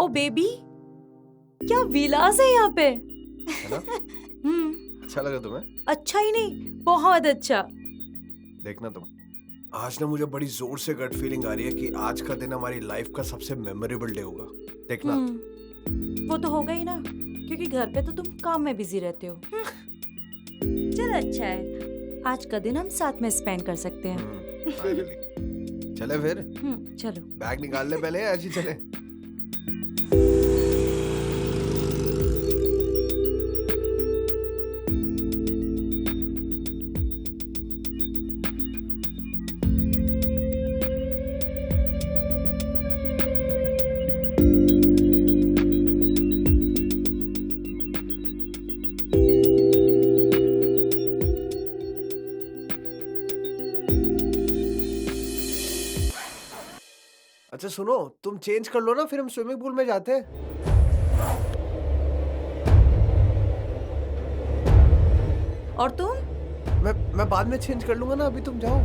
Wow baby, क्या विलास है यहाँ पे। है ना? अच्छा लगा तुम्हें? अच्छा ही नहीं, बहुत अच्छा। देखना तुम, आज ना मुझे बड़ी जोर से गट फीलिंग आ रही है कि आज का दिन हमारी लाइफ का सबसे मेमोरेबल डे होगा। देखना। वो तो होगा ही ना, क्योंकि घर पे तो तुम काम में बिजी रहते हो। चल अच्छा है, आज का दिन हम साथ में स्पेंड कर सकते हैं। फाइनली। चले फिर? चलो। बैग निकाल ले पहले, आज ही चले। अच्छा सुनो, तुम चेंज कर लो ना, फिर हम स्विमिंग पूल में जाते हैं। और तुम? मैं बाद में चेंज कर लूंगा ना, अभी तुम जाओ।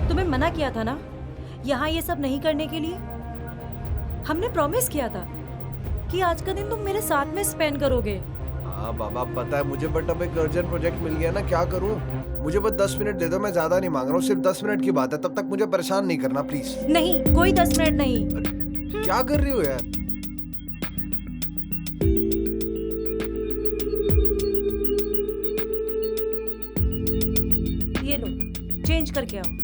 तुम्हें मना किया था ना यहाँ ये सब नहीं करने के लिए। हमने प्रॉमिस किया था कि आज का दिन तुम मेरे साथ में स्पेंड करोगे। हाँ बाबा पता है मुझे, बट अब एक अर्जेंट प्रोजेक्ट मिल गया ना, क्या करूँ? मुझे बस 10 मिनट दे दो, मैं ज्यादा नहीं मांग रहा हूँ, सिर्फ 10 मिनट की बात है, तब तक मुझे परेशान नहीं करना प्लीज। नहीं, कोई 10 मिनट नहीं। क्या कर रही हो यार? ये लो, चेंज करके आओ।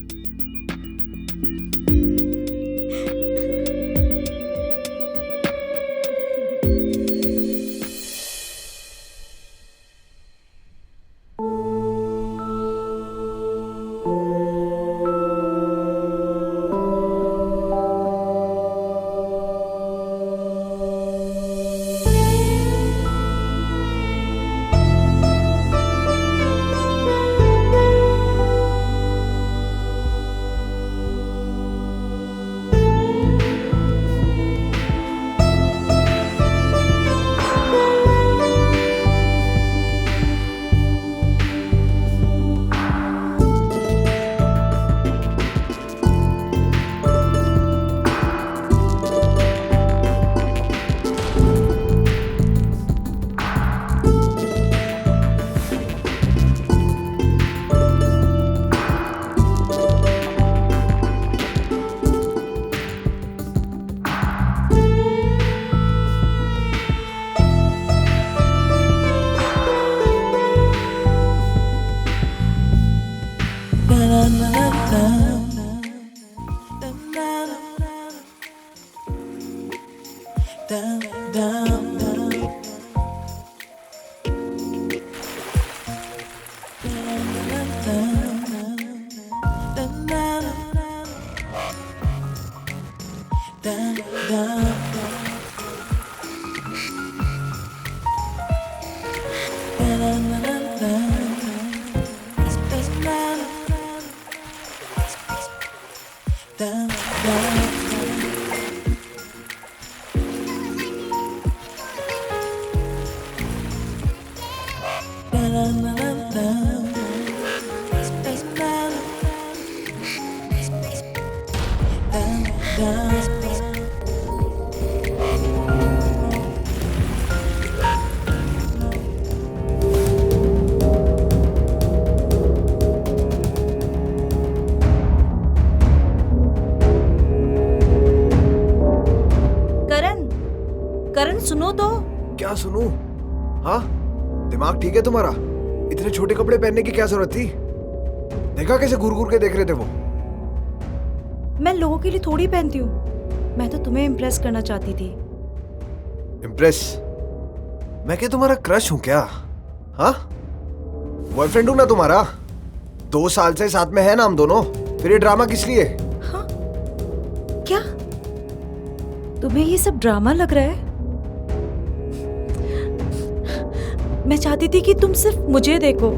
करण सुनो तो। क्या सुनूं? हाँ, दिमाग ठीक है तुम्हारा? इतने छोटे कपड़े पहनने की क्या जरूरत थी? देखा कैसे घूर घूर के देख रहे थे वो? मैं लोगों के लिए थोड़ी पहनती हूँ, मैं तो तुम्हें इम्प्रेस करना चाहती थी। इम्प्रेस? मैं क्या तुम्हारा क्रश हूँ क्या? हाँ, बॉयफ्रेंड हूँ ना तुम्हारा? 2 साल से साथ में है ना हम दोनों, फिर ये ड्रामा किस लिए? हाँ? क्या तुम्हें ये सब ड्रामा लग रहा है? मैं चाहती थी कि तुम सिर्फ मुझे देखो,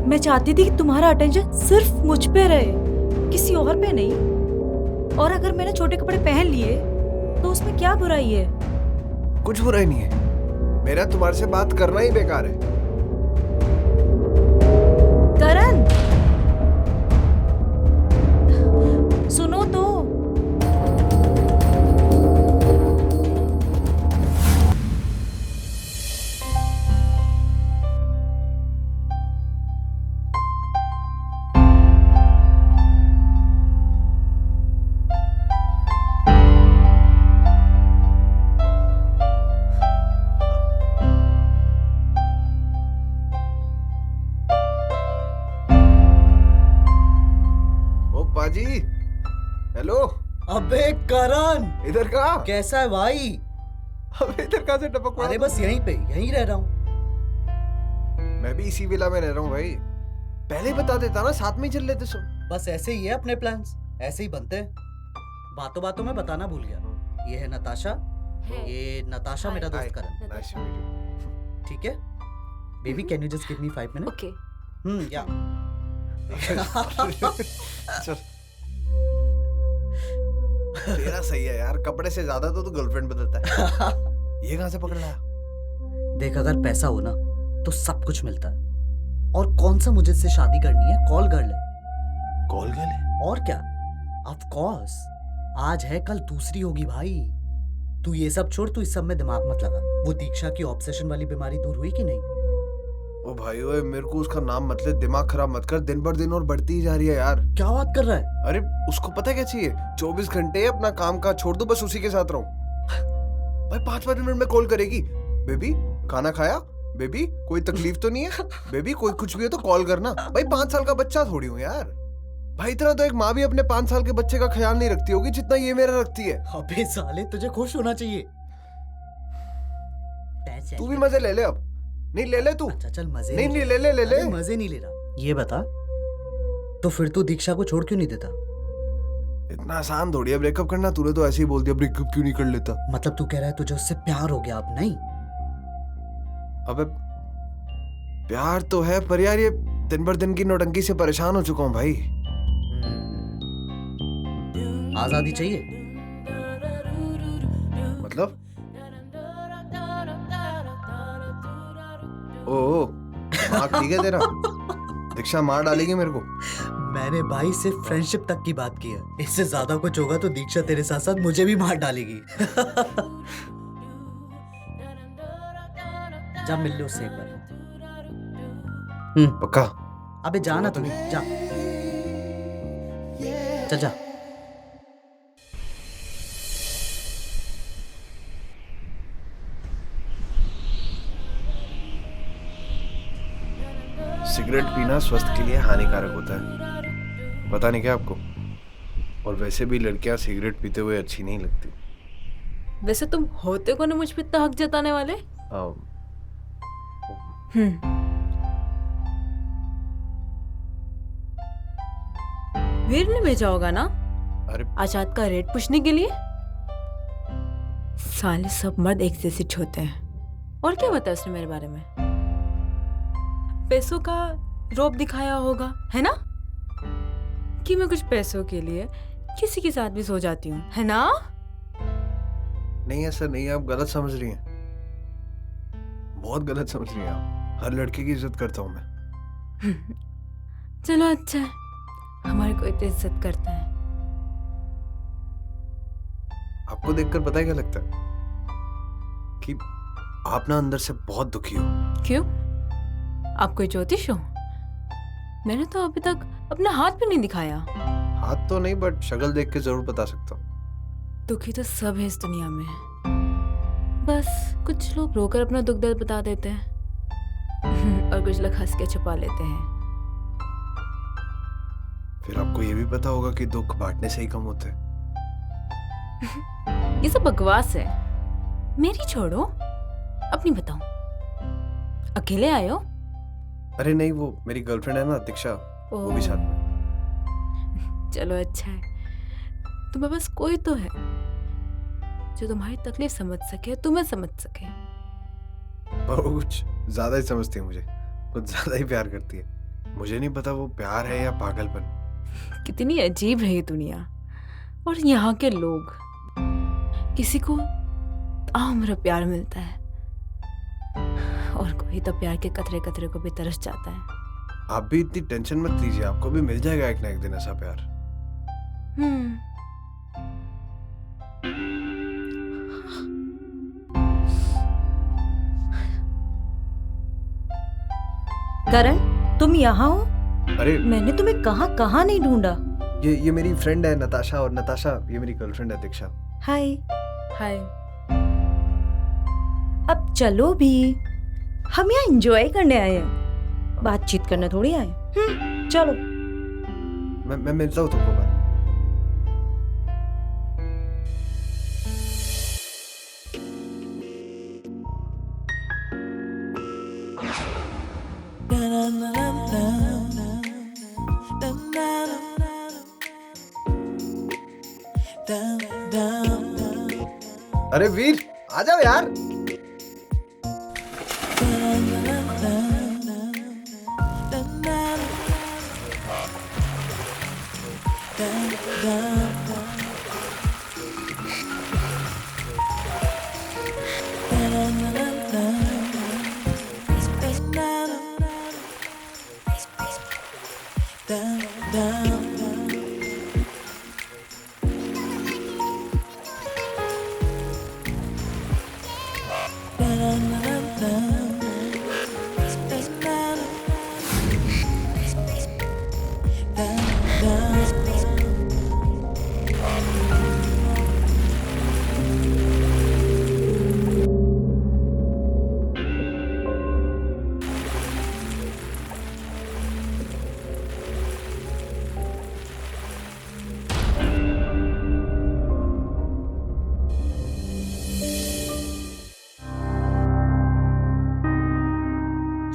मैं चाहती थी कि तुम्हारा अटेंशन सिर्फ मुझ पे रहे, किसी और पे नहीं। और अगर मैंने छोटे कपड़े पहन लिए तो उसमें क्या बुराई है? कुछ बुराई नहीं है, मेरा तुम्हारे से बात करना ही बेकार है। करण, सुनो तो। पाजी, हेलो। अबे करण, इधर का कैसा है भाई? अबे इधर कहाँ से टपक पड़ा? अरे बस यहीं रह रहा हूँ। मैं भी इसी विला में रह रहा हूँ भाई। पहले बता देता ना, साथ में ही चल लेते सब। बस ऐसे ही है अपने प्लान्स, ऐसे ही बनते हैं। बातों बातों में बताना भूल गया, ये है नताशा। ये नताशा मेरा दोस्त करण। Nice to meet you. ठीक है baby, can you just give me 5 minute? Okay. या चल। तेरा सही है यार, कपड़े से ज्यादा तो तू गर्लफ्रेंड बदलता है। ये कहाँ से पकड़ लाया? देख, अगर पैसा हो ना तो सब कुछ मिलता है। और कौन सा मुझे से शादी करनी है, कॉल कर ले। कॉल कर ले? और क्या, ऑफ कोर्स। आज है कल दूसरी होगी भाई। तू ये सब छोड़, तू इस सब में दिमाग मत लगा। वो दीक्षा की ऑब्सेशन वाली बीमारी दूर हुई कि नहीं? ओ भाई ओए, मेरे को उसका नाम मत ले, दिमाग खराब मत कर। दिन पर दिन और बढ़ती ही जा रही है यार। क्या बात कर रहा है? अरे उसको पता क्या चाहिए? 24 घंटे अपना काम का छोड़ दो, बस उसी के साथ रहूं। भाई 5-5 मिनट में कॉल करेगी। बेबी खाना खाया? बेबी कोई तकलीफ तो नहीं है? बेबी कोई कुछ भी हो तो कॉल करना। भाई 5 साल का बच्चा थोड़ी हूँ यार। भाई इतना तो एक माँ भी अपने 5 साल के बच्चे का ख्याल नहीं रखती होगी जितना ये मेरा रखती है। अबे साले, तुझे खुश होना चाहिए। तू भी मजे ले ले अब। नहीं ले ले तू। अच्छा चल, मजे नहीं ले ले ले ले। अरे मजे नहीं ले रहा। ये बता, तो फिर तू दीक्षा को छोड़ क्यों नहीं देता? इतना आसान थोड़ी है ब्रेकअप करना। तूने तो ऐसे ही बोल दिया, ब्रेकअप क्यों नहीं कर लेता? मतलब तू कह रहा है तुझे उससे प्यार हो गया? अब नहीं। अबे प्यार तो है, पर यार ये दिन भर दिन की नौटंकी से परेशान हो चुका हूँ भाई। आजादी चाहिए? मतलब? ओ मार ठीक है तेरा? दीक्षा मार डालेगी मेरे को? मैंने भाई सिर्फ फ्रेंडशिप तक की बात की है। इससे ज्यादा कुछ होगा तो दीक्षा तेरे साथ साथ मुझे भी मार डालेगी। जा मिल लो उससे एक बार। पक्का? अबे जाना तू, जा चल जा। सिगरेट पीना स्वास्थ्य के लिए हानिकारक होता है, पता नहीं क्या आपको? और वैसे भी लड़कियां सिगरेट पीते हुए अच्छी नहीं लगती। वैसे तुम होते कौन मुझ पे इतना हक जताने वाले? वीर ने भेजा होगा ना अरे आजाद का रेट पूछने के लिए। साले सब मर्द एक जैसे होते हैं। और क्या बताया उसने मेरे बारे में? पैसों का रौब दिखाया होगा, है ना? कि मैं कुछ पैसों के लिए किसी के साथ भी सो जाती हूँ, है ना? नहीं ऐसा नहीं, आप गलत समझ रही हैं। बहुत गलत समझ रही हैं आप। हर लड़के की इज्जत करता हूँ मैं। चलो अच्छा है, हमारे को इतनी इज्जत करता है। आपको देखकर पता है क्या लगता है? कि आप ना अंदर से बहुत दुखी हो। क्यों? आप कोई ज्योतिष हो? मैंने तो अभी तक अपना हाथ भी नहीं दिखाया। हाथ तो नहीं, बट शक्ल देख के जरूर बता सकता हूँ। दुखी तो सब है इस दुनिया में, बस कुछ लोग रोकर अपना दुख दर्द बता देते हैं और कुछ लोग हंस के छुपा लेते हैं। फिर आपको ये भी पता होगा कि दुख बांटने से ही कम होते हैं। ये सब बकवास है। मेरी छोड़ो, अपनी बताओ। अकेले आए हो? अरे नहीं, वो मेरी गर्लफ्रेंड है ना दीक्षा, वो भी साथ में। चलो अच्छा है, तुम्हें बस कोई तो है जो तुम्हारी तकलीफ समझ सके, तुम्हें समझ सके। पर वो कुछ ज्यादा ही समझती है मुझे, कुछ ज्यादा ही प्यार करती है। मुझे नहीं पता वो प्यार है या पागलपन। कितनी अजीब है ये दुनिया और यहाँ के लोग। किसी को आम्र प्यार मिलता है, और कोई तो प्यार के कतरे कतरे को भी तरस जाता है। आप भी इतनी टेंशन मत लीजिए, आपको भी मिल जाएगा एक ना एक दिन ऐसा प्यार। करण, तुम यहाँ हो? अरे मैंने तुम्हें कहाँ कहाँ नहीं ढूंढा। ये मेरी फ्रेंड है नताशा, और नताशा ये मेरी गर्लफ्रेंड है दीक्षा। हाय। हाय। अब चलो भी, हम यहाँ एंजॉय करने आए हैं, बातचीत करने थोड़ी आए। चलो। मैं मिलता हूँ तुमको बाद। अरे वीर, आ जाओ यार।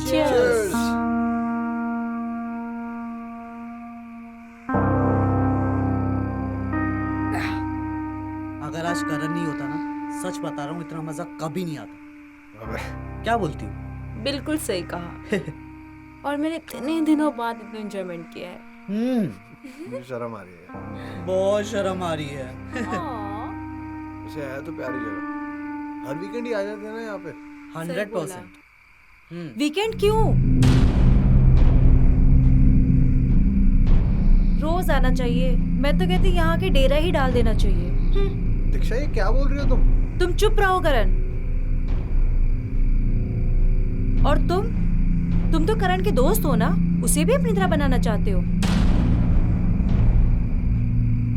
Cheers. अगर आज करण नहीं होता ना, सच बता रहा हूँ, इतना मजा कभी नहीं आता। अबे क्या बोलती हूँ? बिल्कुल सही कहा। और मैंने इतने दिनों बाद इतना एंजॉयमेंट किया है। मुझे शर्म आ रही है। बहुत शर्म आ रही है। वैसे है तो प्यारी जगह, हर वीकेंड ही आ जाते हैं ना यहाँ पे। 100%। वीकेंड क्यों? रोज आना चाहिए। मैं तो कहती यहाँ के डेरा ही डाल देना चाहिए। दीक्षा, ये क्या बोल रही हो तुम? तुम चुप रहो करण। और तुम तो करण के दोस्त हो ना, उसे भी अपनी तरह बनाना चाहते हो।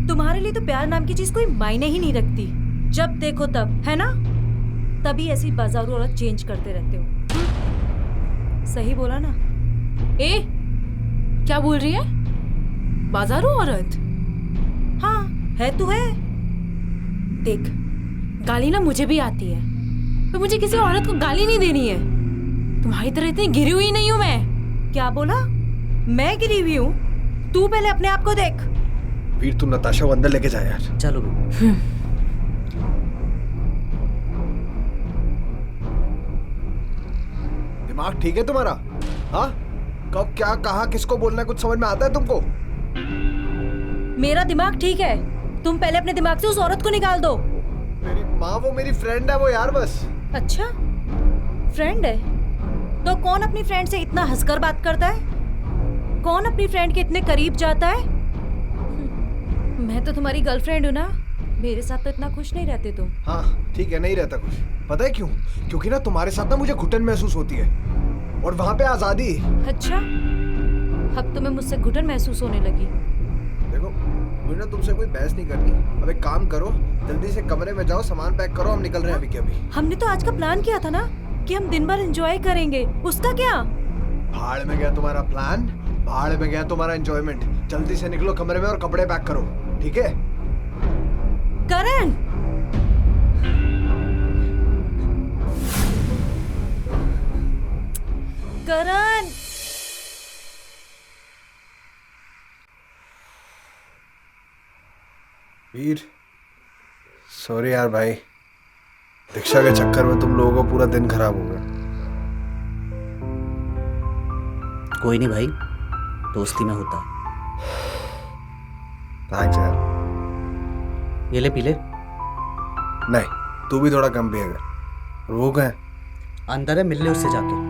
तुम्हारे लिए तो प्यार नाम की चीज कोई मायने ही नहीं रखती। जब देखो तब, है ना? तभी ऐसी बाजारू औरत चेंज करते रहते हो। सही बोला ना? ए, क्या बोल रही है? बाजारू औरत? हाँ, है तो है। देख, गाली ना मुझे भी आती है, पर मुझे किसी औरत को गाली नहीं देनी है। तुम्हारी तरह इतनी गिरी हुई नहीं हूं मैं। क्या बोला? मैं गिरी हुई हूँ? तू पहले अपने आप को देख। वीर, तू नताशा को अंदर लेके जा यार। चलो। दिमाग ठीक है तुम्हारा? हाँ, कब क्या कहा, किसको बोलना है, कुछ समझ में आता है तुमको? मेरा दिमाग ठीक है। तुम पहले अपने दिमाग से उस औरत को निकाल दो। मेरी माँ, वो मेरी फ्रेंड है वो यार, बस। अच्छा, फ्रेंड है तो कौन अपनी फ्रेंड से इतना हंसकर बात करता है? कौन अपनी फ्रेंड के इतने करीब जाता है? मैं तो तुम्हारी गर्लफ्रेंड हूँ ना, मेरे साथ तो इतना खुश नहीं रहते तुम। हाँ ठीक है, नहीं रहता कुछ। पता है क्यों? क्योंकि ना तुम्हारे साथ ना मुझे घुटन महसूस होती है, और वहाँ पे आजादी। अच्छा, अब तुम्हें मुझसे घुटन महसूस होने लगी। देखो, मुझे ना तुमसे कोई बहस नहीं करनी। अब एक काम करो, जल्दी से कमरे में जाओ, सामान पैक करो, हम निकल रहे हैं अभी के अभी। हमने तो आज का प्लान किया था ना कि हम दिन भर एंजॉय करेंगे, उसका क्या? भाड़ में गया तुम्हारा प्लान, भाड़ में गया तुम्हारा एंजॉयमेंट। जल्दी से निकलो कमरे में और कपड़े पैक करो, ठीक है? करण, करण, वीर, सॉरी यार भाई, दीक्षा के चक्कर में तुम लोगों का पूरा दिन खराब हो गया। कोई नहीं भाई, दोस्ती में होता है। थैंक्स यार। ये ले, पी ले। नहीं, तू भी थोड़ा कम पिएगा। वो कहाँ है? अंदर है, मिल ले उससे जाके।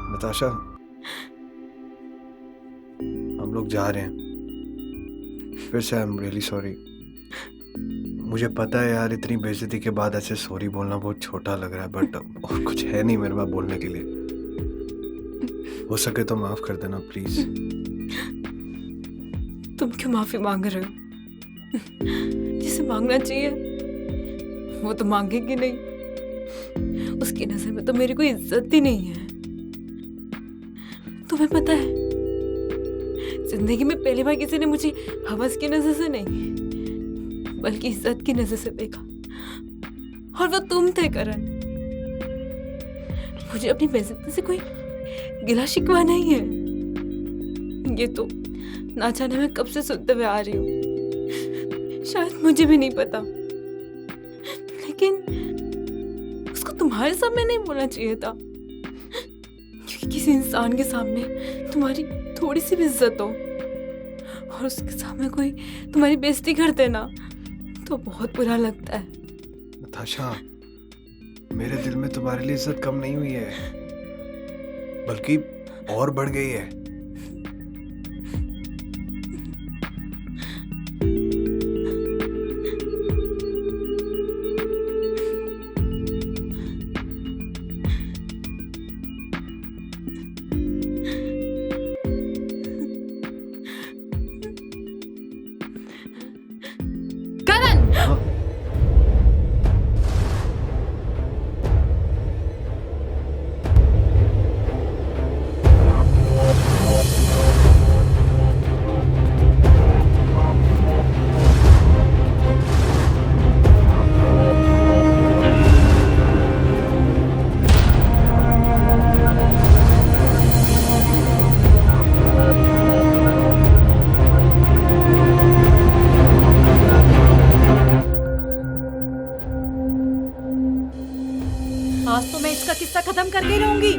नताशा, हम लोग जा रहे हैं फिर से। I am really sorry. मुझे पता है यार, इतनी बेइज्जती के बाद ऐसे सॉरी बोलना बहुत छोटा लग रहा है, बट और कुछ है नहीं मेरे पास बोलने के लिए। हो सके तो माफ कर देना प्लीज। तुम क्यों माफी मांग रहे हो? जिसे मांगना चाहिए वो तो मांगेगी नहीं। उसकी नजर में तो मेरी कोई इज्जत ही नहीं है। तुम्हें पता है, जिंदगी में पहली बार किसी ने मुझे हवस की नजर से नहीं बल्कि इज्जत की नजर से देखा, और वो तुम थे करण। मुझे अपनी बेइज्जती से कोई गिला शिकवा नहीं है। ये तो ना जाने मैं कब से सुनते हुए आ रही हूँ। शायद मुझे भी नहीं पता, लेकिन उसको तुम्हारे सामने नहीं बोलना चाहिए था, क्योंकि किसी इंसान के सामने तुम्हारी थोड़ी सी भी इज्जत हो और उसके सामने कोई तुम्हारी बेइज्जती कर देना तो बहुत बुरा लगता है। नताशा, मेरे दिल में तुम्हारे लिए इज्जत कम नहीं हुई है, बल्कि और बढ़ गई है। करण! आज तो मैं इसका किस्सा खत्म करके ही रहूंगी।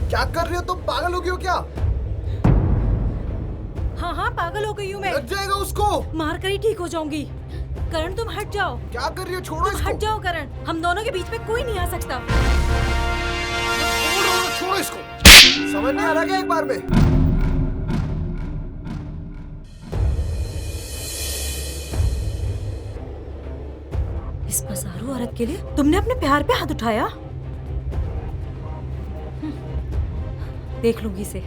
क्या कर रही हो तुम? पागल हो गई हो क्या? हाँ हाँ, पागल हो गई हूँ मैं। लग जाएगा उसको। मार कर ही ठीक हो जाऊंगी। करण तुम हट जाओ। क्या कर रही हो? छोड़ो तुम इसको। हट जाओ करण, हम दोनों के बीच में कोई नहीं आ सकता। छोड़ो इसको। समझ नहीं आ रहा क्या एक बार में? इस पसारू औरत के लिए तुमने अपने प्यार पे हाथ उठाया? देख लूंगी इसे।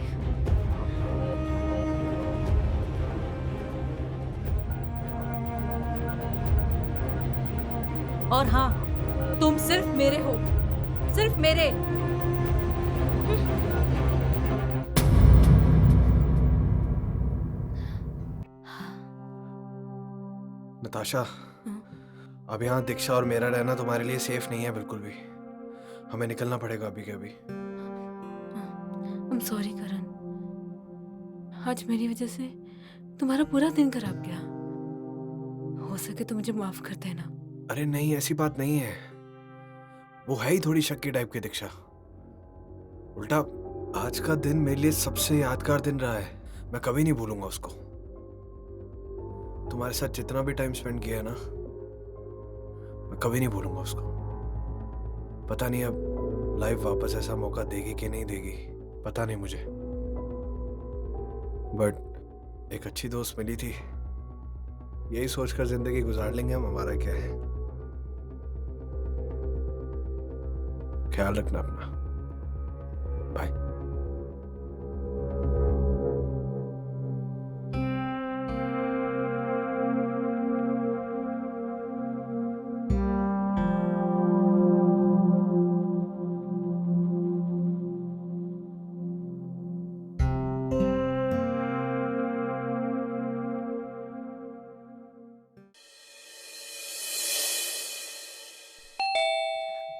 और हाँ, तुम सिर्फ मेरे हो, सिर्फ मेरे। नताशा, अब यहाँ दीक्षा और मेरा रहना तुम्हारे लिए सेफ नहीं है बिल्कुल भी। हमें निकलना पड़ेगा अभी के अभी। I'm sorry करण, आज मेरी वजह से तुम्हारा पूरा दिन खराब गया। हो सके तो मुझे माफ कर देना। अरे नहीं, ऐसी बात नहीं है। वो है ही थोड़ी शक्की टाइप की दीक्षा। उल्टा आज का दिन मेरे लिए सबसे यादगार दिन रहा है। मैं कभी नहीं भूलूंगा उसको। तुम्हारे साथ जितना भी टाइम स्पेंड किया है ना, मैं कभी नहीं भूलूंगा उसको। पता नहीं अब लाइफ वापस ऐसा मौका देगी कि नहीं देगी, पता नहीं मुझे। बट एक अच्छी दोस्त मिली थी, यही सोचकर जिंदगी गुजार लेंगे हम। हमारा क्या है। ख्याल रखना अपना। बाय।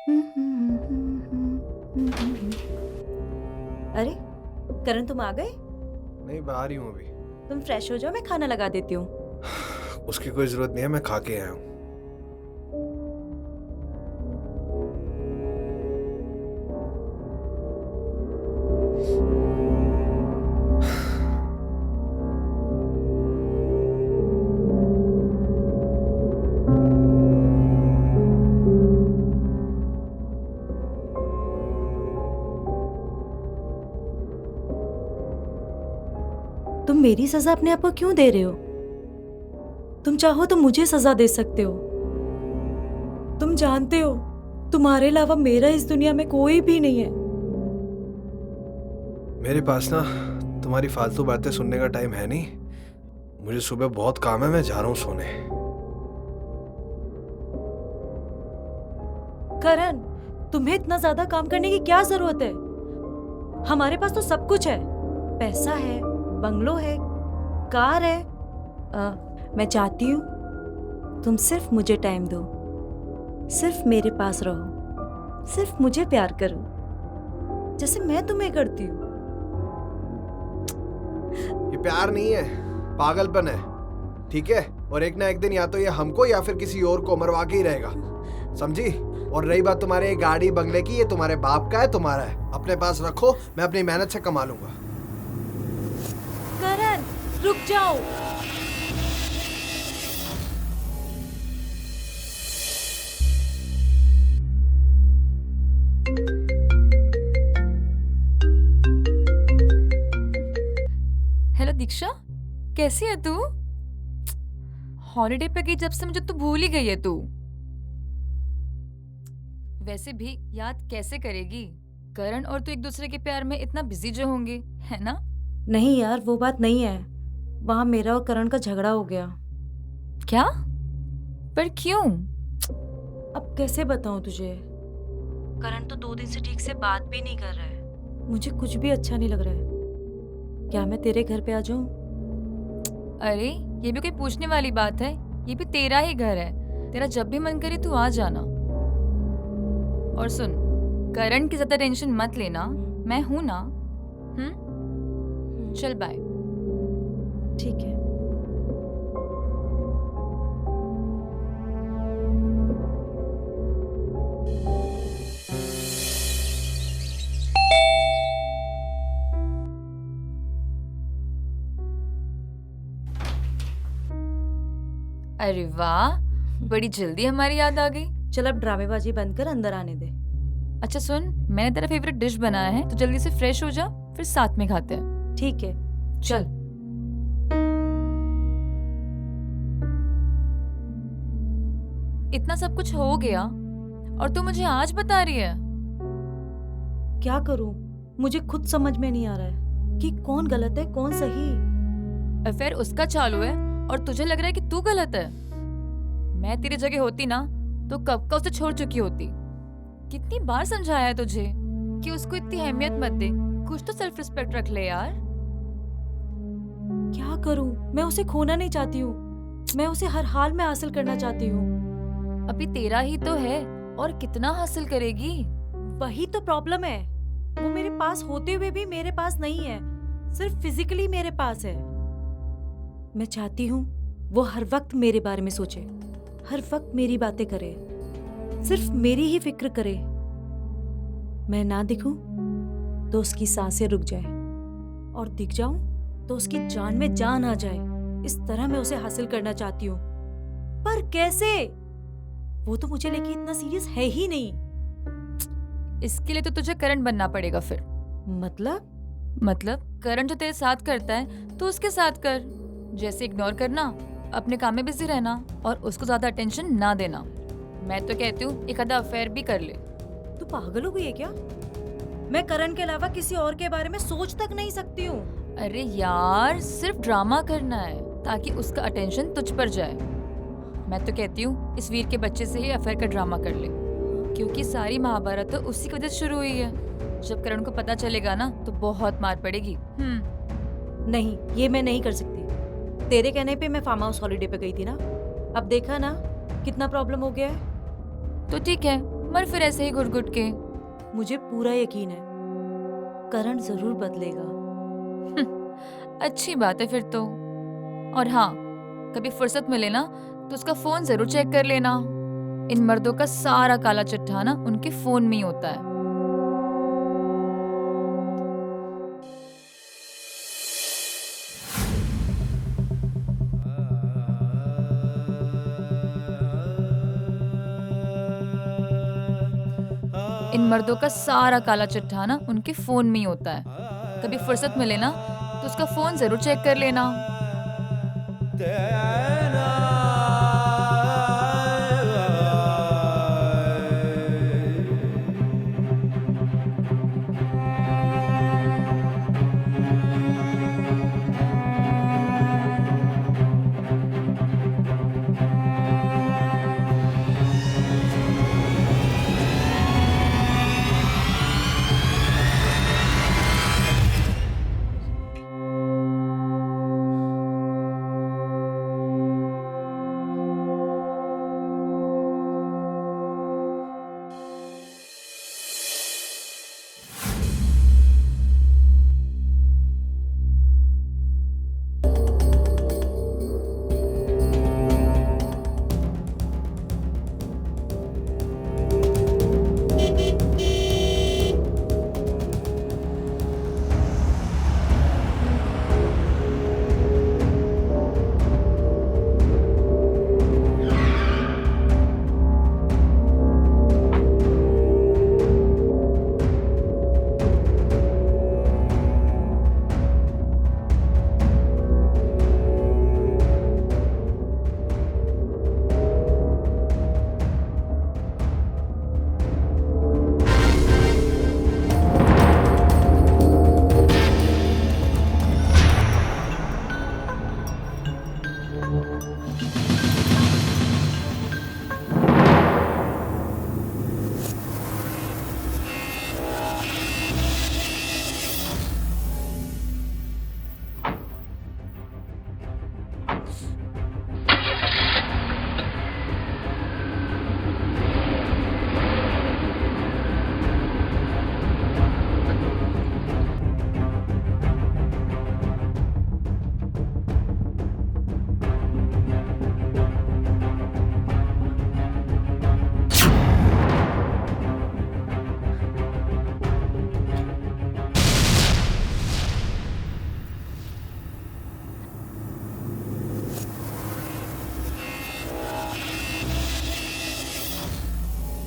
अरे करण, तुम आ गए? नहीं, बाहर ही हूँ अभी। तुम फ्रेश हो जाओ, मैं खाना लगा देती हूँ। उसकी कोई जरूरत नहीं है, मैं खा के आया हूँ। तुम मेरी सजा अपने आप को क्यों दे रहे हो? तुम चाहो तो मुझे सजा दे सकते हो। तुम जानते हो तुम्हारे अलावा मेरा इस दुनिया में कोई भी नहीं है। मेरे पास ना तुम्हारी फालतू बातें सुनने का टाइम है नहीं। मुझे सुबह बहुत काम है, मैं जा रहा हूँ सोने। करण, तुम्हें इतना ज्यादा काम करने की क्या जरूरत है? हमारे पास तो सब कुछ है। पैसा है, बंगलो है, कार है। मैं चाहती हूँ तुम सिर्फ मुझे टाइम दो, सिर्फ मेरे पास रहो, सिर्फ मुझे प्यार करो जैसे मैं तुम्हें करती हूँ। ये प्यार नहीं है, पागलपन है, ठीक है? और एक ना एक दिन या तो ये हमको या फिर किसी और को मरवा के ही रहेगा, समझी? और रही बात तुम्हारे गाड़ी बंगले की, ये तुम्हारे बाप का है, तुम्हारा है। अपने पास रखो, मैं अपनी मेहनत से कमा लूंगा। करण, रुक जाओ। हेलो दीक्षा, कैसी है तू? हॉलिडे पे गई जब से मुझे तो भूल ही गई है तू। वैसे भी याद कैसे करेगी? करण और तू एक दूसरे के प्यार में इतना बिजी जो होंगे, है ना? नहीं यार, वो बात नहीं है। वहां मेरा और करण का झगड़ा हो गया। क्या? पर क्यों? अब कैसे बताऊं तुझे? करण तो 2 दिन से ठीक से बात भी नहीं कर रहा है। मुझे कुछ भी अच्छा नहीं लग रहा है। क्या मैं तेरे घर पे आ जाऊं? अरे ये भी कोई पूछने वाली बात है? ये भी तेरा ही घर है, तेरा जब भी मन करे तू आ जाना। और सुन, करण की ज्यादा टेंशन मत लेना, मैं हूं ना। चल बाय। ठीक है। अरे वाह, बड़ी जल्दी हमारी याद आ गई। चल अब ड्रामेबाजी बंद कर, अंदर आने दे। अच्छा सुन, मैंने तेरा फेवरेट डिश बनाया है, तो जल्दी से फ्रेश हो जा, फिर साथ में खाते हैं। ठीक है। चल। इतना सब कुछ हो गया और तू मुझे आज बता रही है? क्या करूं? मुझे खुद समझ में नहीं आ रहा है कि कौन गलत है कौन सही। अफेयर उसका चालू है और तुझे लग रहा है कि तू गलत है। मैं तेरी जगह होती ना तो कब का उसे छोड़ चुकी होती। कितनी बार समझाया है तुझे कि उसको इतनी अहमियत मत दे, कुछ तो सेल्फ रिस्पेक्ट रख ले यार। क्या करूं? मैं उसे खोना नहीं चाहती हूँ। मैं उसे हर हाल में हासिल करना चाहती हूँ। अभी तेरा ही तो है और कितना हासिल करेगी? वही तो प्रॉब्लम है। वो मेरे पास होते हुए भी मेरे पास नहीं है, सिर्फ फिजिकली मेरे पास है। मैं चाहती हूँ वो हर वक्त मेरे बारे में सोचे, हर वक्त मेरी बातें करे, सिर्फ मेरी ही फिक्र करे। मैं ना दिखूं तो उसकी सांसें रुक जाए और दिख जाऊं तो उसकी जान में जान आ जाए। इस तरह मैं उसे हासिल करना चाहती हूँ, पर कैसे? वो तो मुझे लेके इतना सीरियस है ही नहीं। इसके लिए तो तुझे करण बनना पड़ेगा फिर। मतलब करण जो तेरे साथ करता है तो उसके साथ कर। जैसे इग्नोर करना, अपने काम में बिजी रहना और उसको ज्यादा अटेंशन ना देना। मैं तो कहती हूँ एक आधा अफेयर भी कर ले। तू पागल हो गई है क्या? मैं करण के अलावा किसी और के बारे में सोच तक नहीं सकती हूँ। अरे यार, सिर्फ ड्रामा करना है ताकि उसका अटेंशन तुझ पर जाए। मैं तो कहती हूँ इस वीर के बच्चे से ही अफेयर का ड्रामा कर ले, क्योंकि सारी महाभारत तो उसी की वजह से शुरू हुई है। जब करण को पता चलेगा ना तो बहुत मार पड़ेगी। नहीं, ये मैं नहीं कर सकती। तेरे कहने पे मैं फार्म हाउस हॉलिडे पे गई थी ना, अब देखा ना कितना प्रॉब्लम हो गया है। तो ठीक है, मर फिर ऐसे ही घुट घुट के। मुझे पूरा यकीन है करण जरूर बदलेगा। अच्छी बात है फिर तो। और हाँ, कभी फुर्सत मिले ना तो उसका फोन जरूर चेक कर लेना। इन मर्दों का सारा काला चिट्ठा ना उनके फोन में ही होता है। इन मर्दों का सारा काला चिट्ठा ना उनके फोन में ही होता है। कभी फुर्सत मिले ना तो उसका फोन जरूर चेक कर लेना।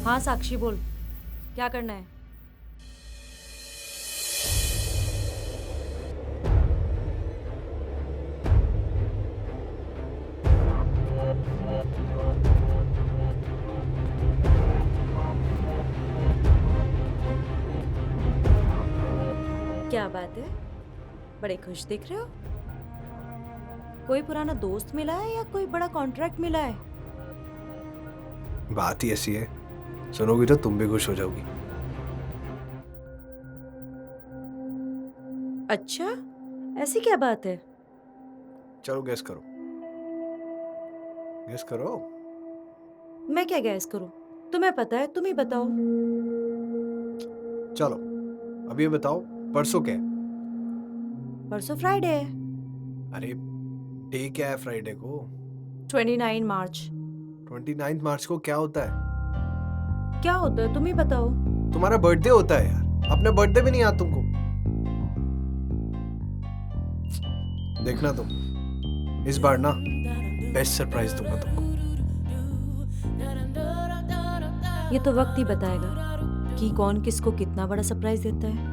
हाँ साक्षी बोल, क्या करना है? क्या बात है, बड़े खुश दिख रहे हो। कोई पुराना दोस्त मिला है या कोई बड़ा कॉन्ट्रैक्ट मिला है? बात ही ऐसी है, सुनोगी तो तुम भी खुश हो जाओगी। अच्छा, ऐसी क्या बात है? चलो गैस करो, गैस करो। मैं क्या गैस करूं? तुम्हें पता है, तुम ही बताओ। चलो अब ये बताओ, परसों क्या है? परसों फ्राइडे है। अरे डे क्या है फ्राइडे को? 29 मार्च। 29 मार्च को क्या होता है? क्या होता है तुम ही बताओ। तुम्हारा बर्थडे होता है यार, अपने बर्थडे भी नहीं याद तुमको? देखना तुम, इस बार ना बेस्ट सरप्राइज दूंगा तुमको। ये तो वक्त ही बताएगा कि कौन किसको कितना बड़ा सरप्राइज देता है।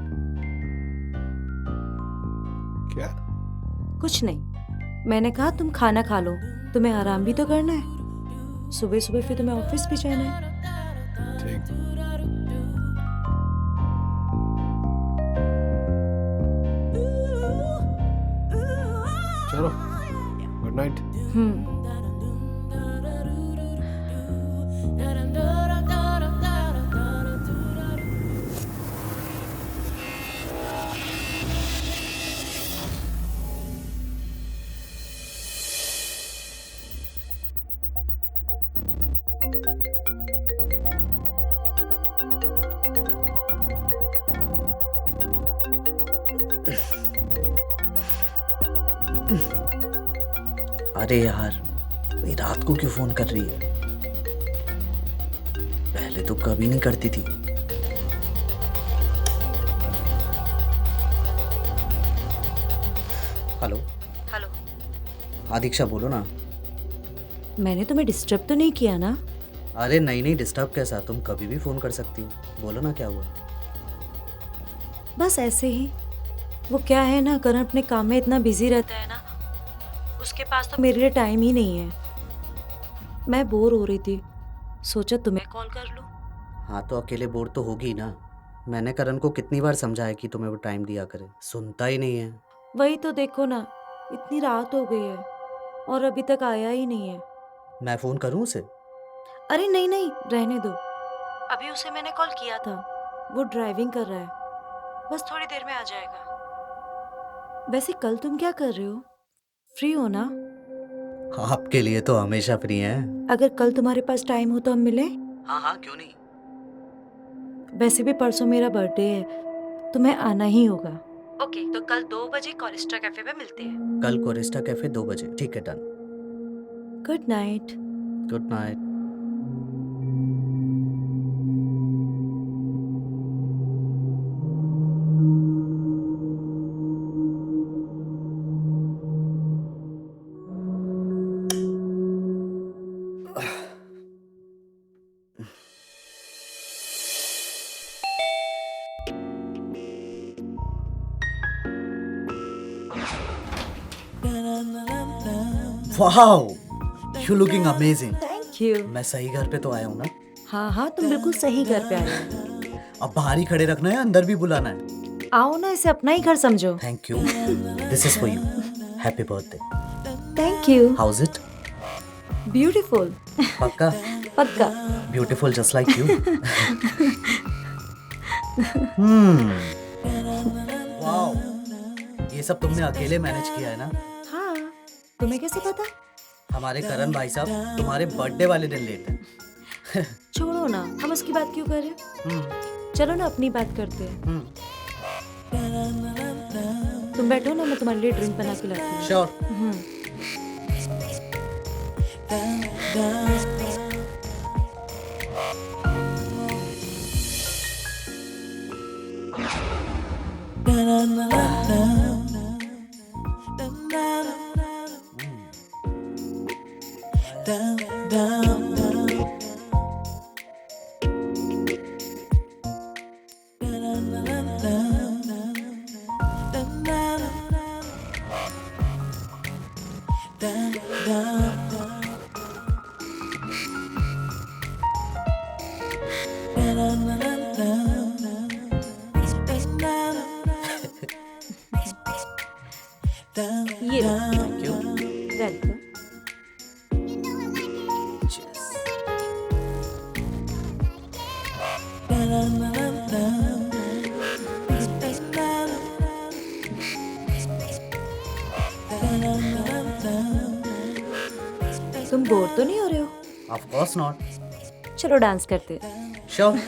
क्या? कुछ नहीं, मैंने कहा तुम खाना खा लो, तुम्हें आराम भी तो करना है। सुबह सुबह फिर तुम्हें ऑफिस भी जाना है। ठीक। चलो, गुड नाइट। हम्म। अरे यार, ये रात को क्यों फोन कर रही है? पहले तो कभी नहीं करती थी। हेलो। हेलो। हाँ दीक्षा, बोलो ना। मैंने तुम्हें डिस्टर्ब तो नहीं किया ना? अरे नहीं, डिस्टर्ब कैसा, तुम कभी भी फोन कर सकती हो। बोलो ना क्या हुआ। बस ऐसे ही। वो क्या है ना, करण अपने काम में इतना बिजी रहता है ना, उसके पास तो मेरे लिए टाइम ही नहीं है। मैं बोर हो रही थी, सोचा तुम्हें कॉल कर लूं। हाँ तो अकेले बोर तो होगी ना। मैंने करण को कितनी बार समझाया कि तुम्हें वो टाइम दिया करे, सुनता ही नहीं है। वही तो देखो ना, इतनी रात हो गई है और अभी तक आया ही नहीं है। मैं फोन करूँ उसे? अरे नहीं नहीं, रहने दो। अभी उसे मैंने कॉल किया था, वो ड्राइविंग कर रहा है, बस थोड़ी देर में आ जाएगा। वैसे कल तुम क्या कर रहे हो? फ्री हो ना? आपके लिए तो हमेशा फ्री है। अगर कल तुम्हारे पास टाइम हो तो हम मिलें? हाँ क्यों नहीं। वैसे भी परसों मेरा बर्थडे है, तुम्हें आना ही होगा। ओके, तो कल 2 बजे कोरिस्टा कैफे पे मिलते हैं। कल कोरिस्टा कैफे 2 बजे, ठीक है, done. Good night. Good night. Wow, you looking amazing. Thank you. मैं सही घर पे तो आया हूँ ना? हाँ हाँ, तुम बिल्कुल सही घर पे आए हो। अब बाहर ही खड़े रखना है, अंदर भी बुलाना है? आओ ना, इसे अपना ही घर समझो। Thank you, this is for you. Happy birthday. Thank you. How is it? Beautiful. पक्का? पक्का। Beautiful just like you. Wow, ये सब तुमने अकेले मैनेज किया है ना? हाँ, तुम्हें कैसे पता? हमारे करण भाई साहब तुम्हारे बर्थडे वाले दिन लेट हैं। छोड़ो ना, हम उसकी बात क्यों करें? चलो ना अपनी बात करते हैं। तुम बैठो ना, मैं तुम्हारे लिए ड्रिंक बना के लाती हूँ। श्योर। ये लो। Thank you. वेलकम। तुम बोर तो नहीं हो रहे हो? Of course not. चलो डांस करते हैं। श्योर।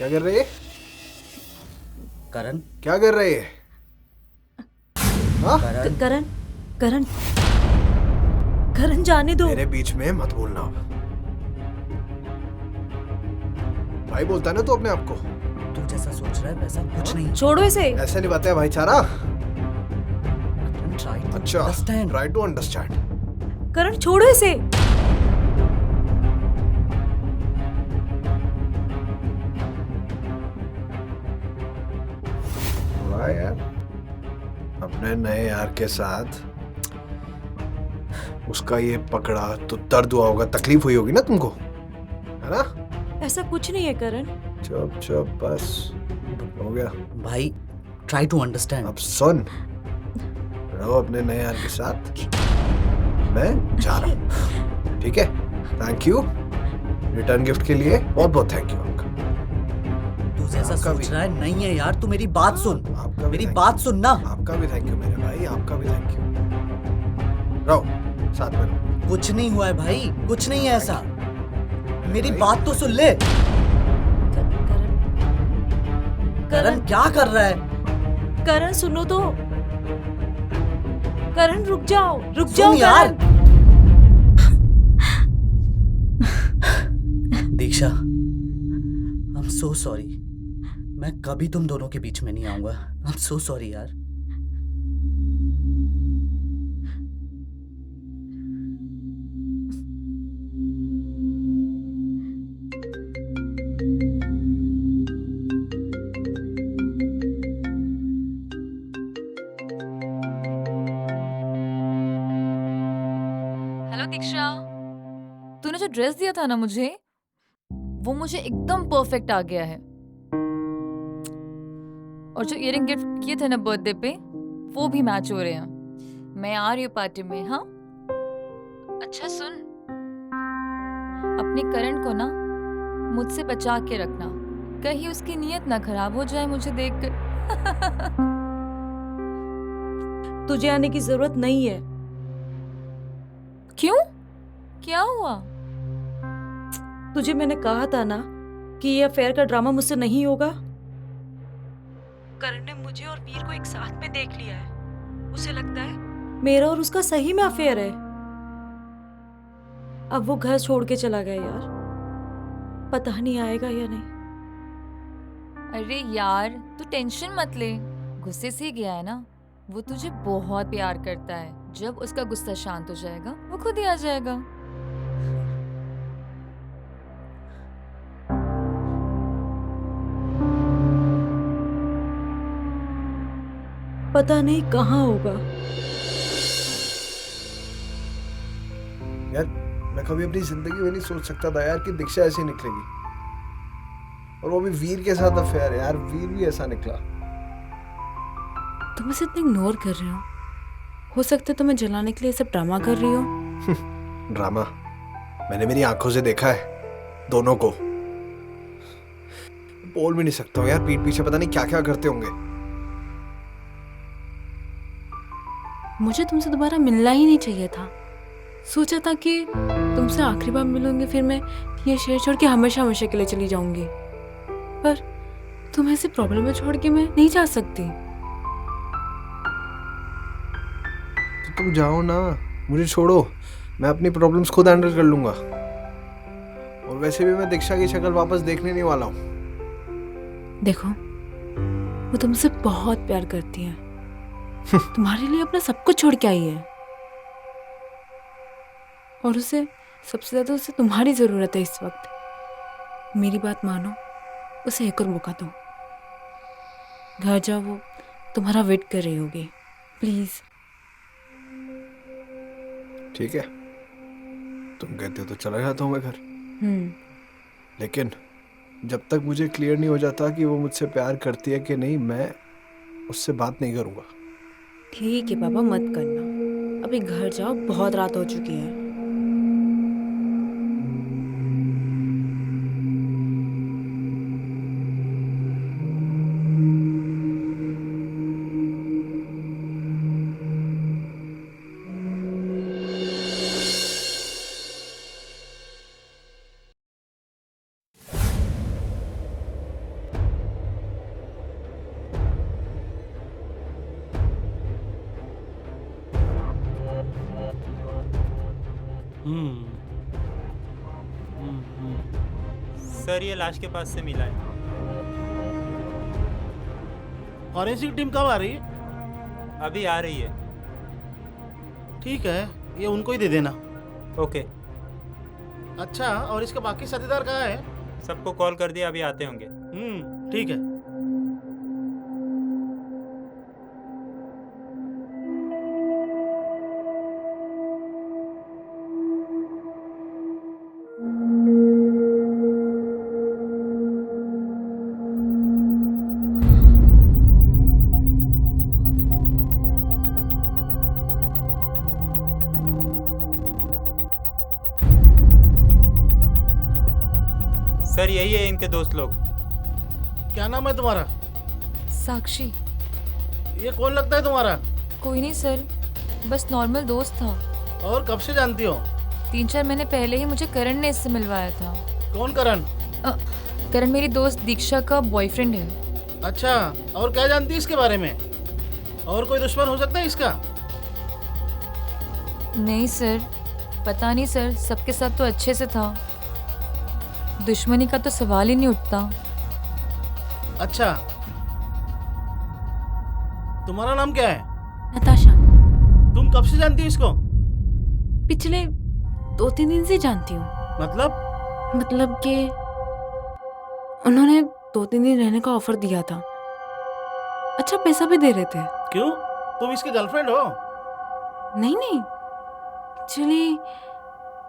क्या कर रही है? करण, क्या कर रही है? हाँ? करण, करण करण करण जाने दो। मेरे बीच में मत बोलना। भाई बोलता है ना तू अपने आप को। तू जैसा सोच रहा है वैसा कुछ नहीं। छोड़ो इसे। ऐसे निभाते हैं भाईचारा। करण, try to अच्छा, understand. Try to understand. Karan छोड़ो इसे। वाह यार, अपने नए यार के साथ उसका ये पकड़ा तो दर्द हुआ होगा, तकलीफ हुई होगी ना तुमको, है ना? ऐसा कुछ नहीं है करण। चुप चुप बस, हो गया। भाई, try to understand. अब सुन, रहो अपने नए यार के साथ, मैं जा रहा हूँ, ठीक है? थैंक यू रिटर्न गिफ्ट के लिए, बहुत बहुत थैंक यू आपका। तू जैसा आपका भी। सोच रहा है नहीं है यार। तू मेरी बात सुन, आपका भी मेरी thank बात सुन ना। you। आपका भी थैंक यू मेरे भाई, आपका भी थैंक यू। रहो साथ में रहो। कुछ नहीं हुआ है भाई, कुछ नहीं है ऐसा। मेरी भाई। बात तो सुन ले। करण करण क्या कर रहा है? करण सुनो तो। करण रुक जाओ, रुक सुन जाओ यार। करण। दीक्षा, I'm so sorry. मैं कभी तुम दोनों के बीच में नहीं आऊंगा। I'm so sorry यार। हेलो दीक्षा, तूने जो ड्रेस दिया था ना मुझे, वो मुझे एकदम परफेक्ट आ गया है। और जो इयररिंग गिफ्ट किए थे ना बर्थडे पे, वो भी मैच हो रहे हैं। मैं आ रही हूँ पार्टी में, हाँ? अच्छा सुन, अपने करण को ना मुझसे बचा के रखना, कहीं उसकी नीयत ना खराब हो जाए मुझे देखकर। तुझे आने की जरूरत नहीं है। क्यों? क्या हुआ? तुझे मैंने कहा था ना कि ये अफेयर का ड्रामा मुझसे नहीं होगा। करण ने मुझे और वीर को एक साथ में देख लिया है। उसे लगता है मेरा और उसका सही में अफेयर है। अब वो घर छोड़ के चला गया यार, पता नहीं आएगा या नहीं। अरे यार, तू टेंशन मत ले, गुस्से से ही गया है ना। वो तुझे बहुत प्यार करता है। जब उसका गुस्सा शांत हो जाएगा, वो खुद ही आ जाएगा। पता नहीं कहाँ होगा। यार मैं कभी अपनी जिंदगी में नहीं सोच सकता था यार कि दीक्षा ऐसी निकलेगी, और वो भी वीर के साथ अफेयर है यार। वीर भी ऐसा निकला। तुम इसे इतना इग्नोर कर रहे हो सकता है तुम्हें जलाने के लिए सब ड्रामा कर रही हो। ड्रामा मैंने मेरी आंखों से देखा है दोनों को। बोल भी नहीं सकता हूँ यार, पीठ पीछे पता नहीं क्या क्या करते होंगे। मुझे तुमसे दोबारा मिलना ही नहीं चाहिए था। सोचा था कि तुमसे आखिरी बार मिलूंगी, फिर मैं ये शहर छोड़ के हमेशा हमेशा के लिए चली जाऊंगी। पर तुम्हें ऐसी प्रॉब्लम में छोड़ के मैं नहीं जा सकती। तो तुम जाओ ना, मुझे छोड़ो, मैं अपनी प्रॉब्लम्स खुद हैंडल कर लूंगा। और वैसे भी मैं दीक्षा की शक्ल वापस देखने नहीं वाला हूँ। देखो, वो तुमसे बहुत प्यार करती है। तुम्हारे लिए अपना सब कुछ छोड़ के आई है, और उसे सबसे ज्यादा उसे तुम्हारी जरूरत है इस वक्त। मेरी बात मानो, उसे एक और मौका दो। घर जाओ, वो तुम्हारा वेट कर रही होगी। प्लीज। ठीक है, तुम कहते हो तो चला जाता हूँ मैं घर। लेकिन जब तक मुझे क्लियर नहीं हो जाता कि वो मुझसे प्यार करती है कि नहीं, मैं उससे बात नहीं करूँगा। ठीक है पापा, मत करना। अभी घर जाओ, बहुत रात हो चुकी है। सर ये लाश के पास से मिला है। फॉरेंसिक टीम कब आ रही है? अभी आ रही है। ठीक है, ये उनको ही दे देना। ओके, अच्छा, और इसके बाकी साथीदार कहाँ है? सबको कॉल कर दिया, अभी आते होंगे। ठीक है। सर यही है इनके दोस्त लोग। क्या नाम है तुम्हारा? साक्षी। ये कौन लगता है तुम्हारा? कोई नहीं सर, बस नॉर्मल दोस्त था। और कब से जानती हो? 3-4 महीने पहले ही मुझे करण ने इससे मिलवाया था। कौन करण? करण मेरी दोस्त दीक्षा का बॉयफ्रेंड है। अच्छा, और क्या जानती है इसके बारे में? और कोई दुश्मन हो सकता है इसका? नहीं सर, पता नहीं सर, सबके साथ तो अच्छे से था। दुश्मनी का तो सवाल ही नहीं उठता। अच्छा, तुम्हारा नाम क्या है? नताशा। तुम कब से जानती हो इसको? पिछले 2-3 दिन से जानती हूँ। मतलब कि उन्होंने 2-3 दिन रहने का ऑफर दिया था। अच्छा पैसा भी दे रहे थे। क्यों? तुम इसकी गर्लफ्रेंड हो? नहीं नहीं, एक्चुअली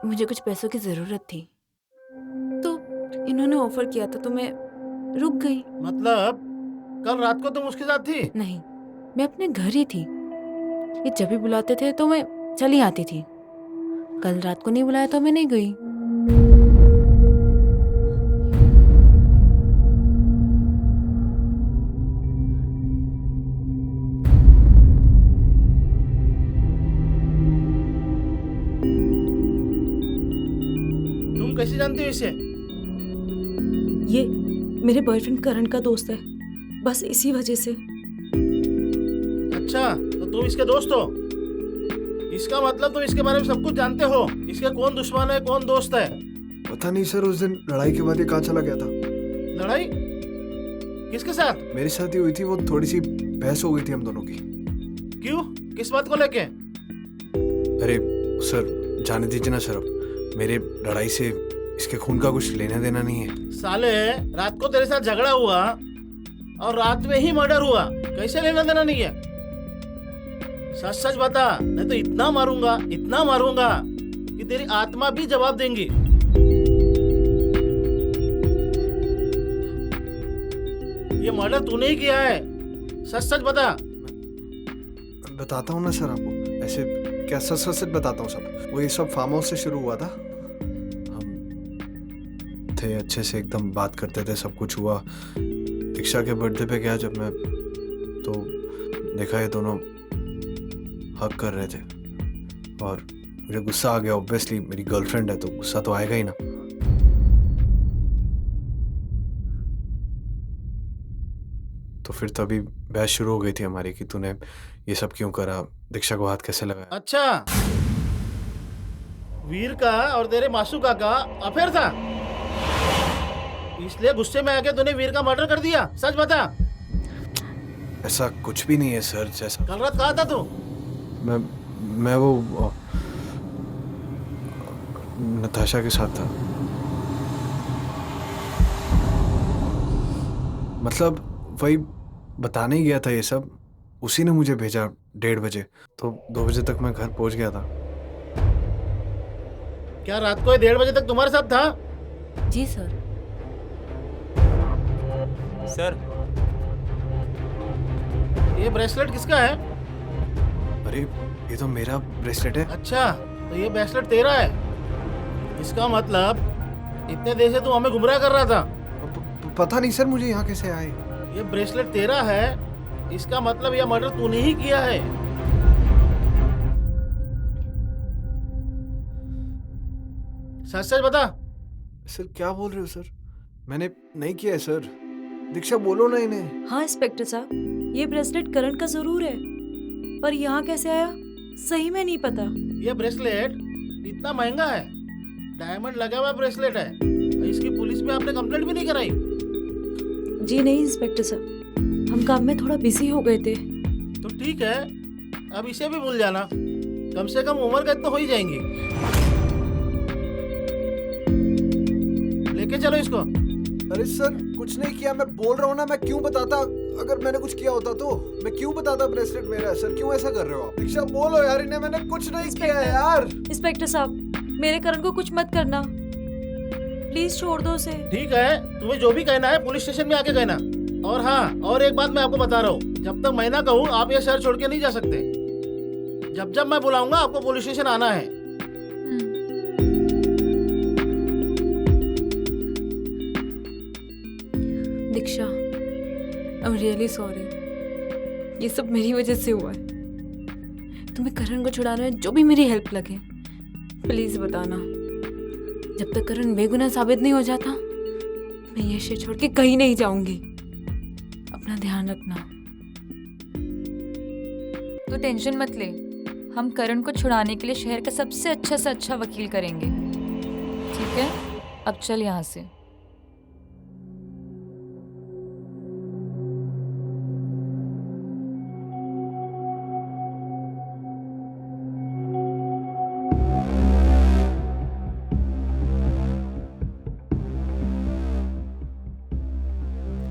मुझे कुछ पैसों की ज़रूरत थी, तो इन्होंने ऑफर किया था तो मैं रुक गई। मतलब कल रात को तुम उसके साथ थी? नहीं, मैं अपने घर ही थी। ये जब भी बुलाते थे तो मैं चली आती थी। कल रात को नहीं बुलाया तो मैं नहीं गई। तुम कैसे जानती हो इसे? ये मेरे बॉयफ्रेंड करण का दोस्त है, बस इसी वजह से। अच्छा, तो तुम इसके दोस्त हो? इसका मतलब तुम इसके बारे में सब कुछ जानते हो? इसके कौन दुश्मन है, कौन दोस्त है? पता नहीं सर, उस दिन लड़ाई के बाद ये कहाँ चला गया था। लड़ाई? किसके साथ? मेरे साथ ही हुई थी, वो थोड़ी सी बहस हो गई थी हम दोनों की। क्यों? किस बात को लेके? अरे सर, जाने दीजिए ना सर, अब मेरे लड़ाई से इसके खून का कुछ लेना देना नहीं है। साले, रात को तेरे साथ झगड़ा हुआ और रात में ही मर्डर हुआ, कैसे लेना देना नहीं है? सच सच बता, नहीं तो इतना मारूंगा कि तेरी आत्मा भी जवाब देंगी। ये मर्डर तूने ही किया है, सच सच बता। बताता हूँ ना सर आपको, ऐसे क्या सच सच सच बताता हूँ सब। वो ये सब फार्म हाउस से शुरू हुआ था। हम थे अच्छे से, एकदम बात करते थे, सब कुछ हुआ। दीक्षा के बर्थडे पे गया जब मैं, तो देखा ये दोनों हक कर रहे थे और मुझे गुस्सा आ गया। ऑब्वियसली मेरी गर्लफ्रेंड है तो गुस्सा तो आएगा ही ना। तो फिर तभी बहस शुरू हो गई थी हमारी कि तूने ये सब क्यों करा, दीक्षा को हाथ कैसे लगाया। अच्छा, वीर का और तेरे मासूका का अफेयर था, इसलिए गुस्से में आके तूने वीर का मर्डर कर दिया? सच बता। ऐसा कुछ भी नहीं है सर। जैसा कल रात कहा था तू? मैं वो नताशा के साथ था। मतलब वही बताने ही गया था ये सब, उसी ने मुझे भेजा 1:30 बजे, तो 2 बजे तक मैं घर पहुंच गया था। क्या रात को 1:30 बजे तक तुम्हारे साथ था? जी सर। सर ये ब्रेसलेट किसका है? अरे ये तो मेरा ब्रेसलेट है। अच्छा, तो ये ब्रेसलेट तेरा है? इसका मतलब इतने देर से तू हमें गुमराह कर रहा था। पता नहीं सर मुझे यहाँ कैसे आए। ये ब्रेसलेट तेरा है, इसका मतलब यह मर्डर तूने ही किया है। सच सच बता। सर क्या बोल रहे हो सर? मैंने नहीं किया है सर। दीक्षा बोलो ना इन्हें। हाँ इंस्पेक्टर साहब, ये ब्रेसलेट करण का जरूर है, पर यहाँ कैसे आया सही में नहीं पता। ये ब्रेसलेट इतना महंगा है, डायमंड लगा हुआ ब्रेसलेट है, इसकी पुलिस में आपने कंप्लेंट भी नहीं कराई? जी नहीं इंस्पेक्टर साहब, हम काम में थोड़ा बिजी हो गए थे। तो ठीक है, अब इसे भी भूल जाना, कम से कम उम्र का तो हो ही जाएंगी। लेके चलो इसको। अरे सर कुछ नहीं किया, मैं बोल रहा हूँ ना, मैं क्यों बताता अगर मैंने कुछ किया होता तो? मैं क्यों बताता ब्रेसलेट मेरा है? सर क्यों ऐसा कर रहे हो आप? दीक्षा बोलो यार, इन्हें मैंने कुछ नहीं किया है यार। इंस्पेक्टर साहब, मेरे करण को कुछ मत करना, प्लीज छोड़ दो उसे। ठीक है, तुम्हें जो भी कहना है पुलिस स्टेशन में आके कहना। और हाँ, और एक बात मैं आपको बता रहा हूँ, जब तक मैं ना कहूँ आप ये शहर छोड़ के नहीं जा सकते। जब जब मैं बुलाऊंगा आपको पुलिस स्टेशन आना है। दीक्षा, आई एम रियली सॉरी, ये सब मेरी वजह से हुआ है। तुम्हें करण को छुड़ाने में जो भी मेरी हेल्प लगे प्लीज बताना। जब तक करण बेगुनाह साबित नहीं हो जाता मैं ये शहर छोड़ के कहीं नहीं जाऊंगी। अपना ध्यान रखना। तो टेंशन मत ले, हम करण को छुड़ाने के लिए शहर का सबसे अच्छा से अच्छा वकील करेंगे, ठीक है? अब चल यहाँ से।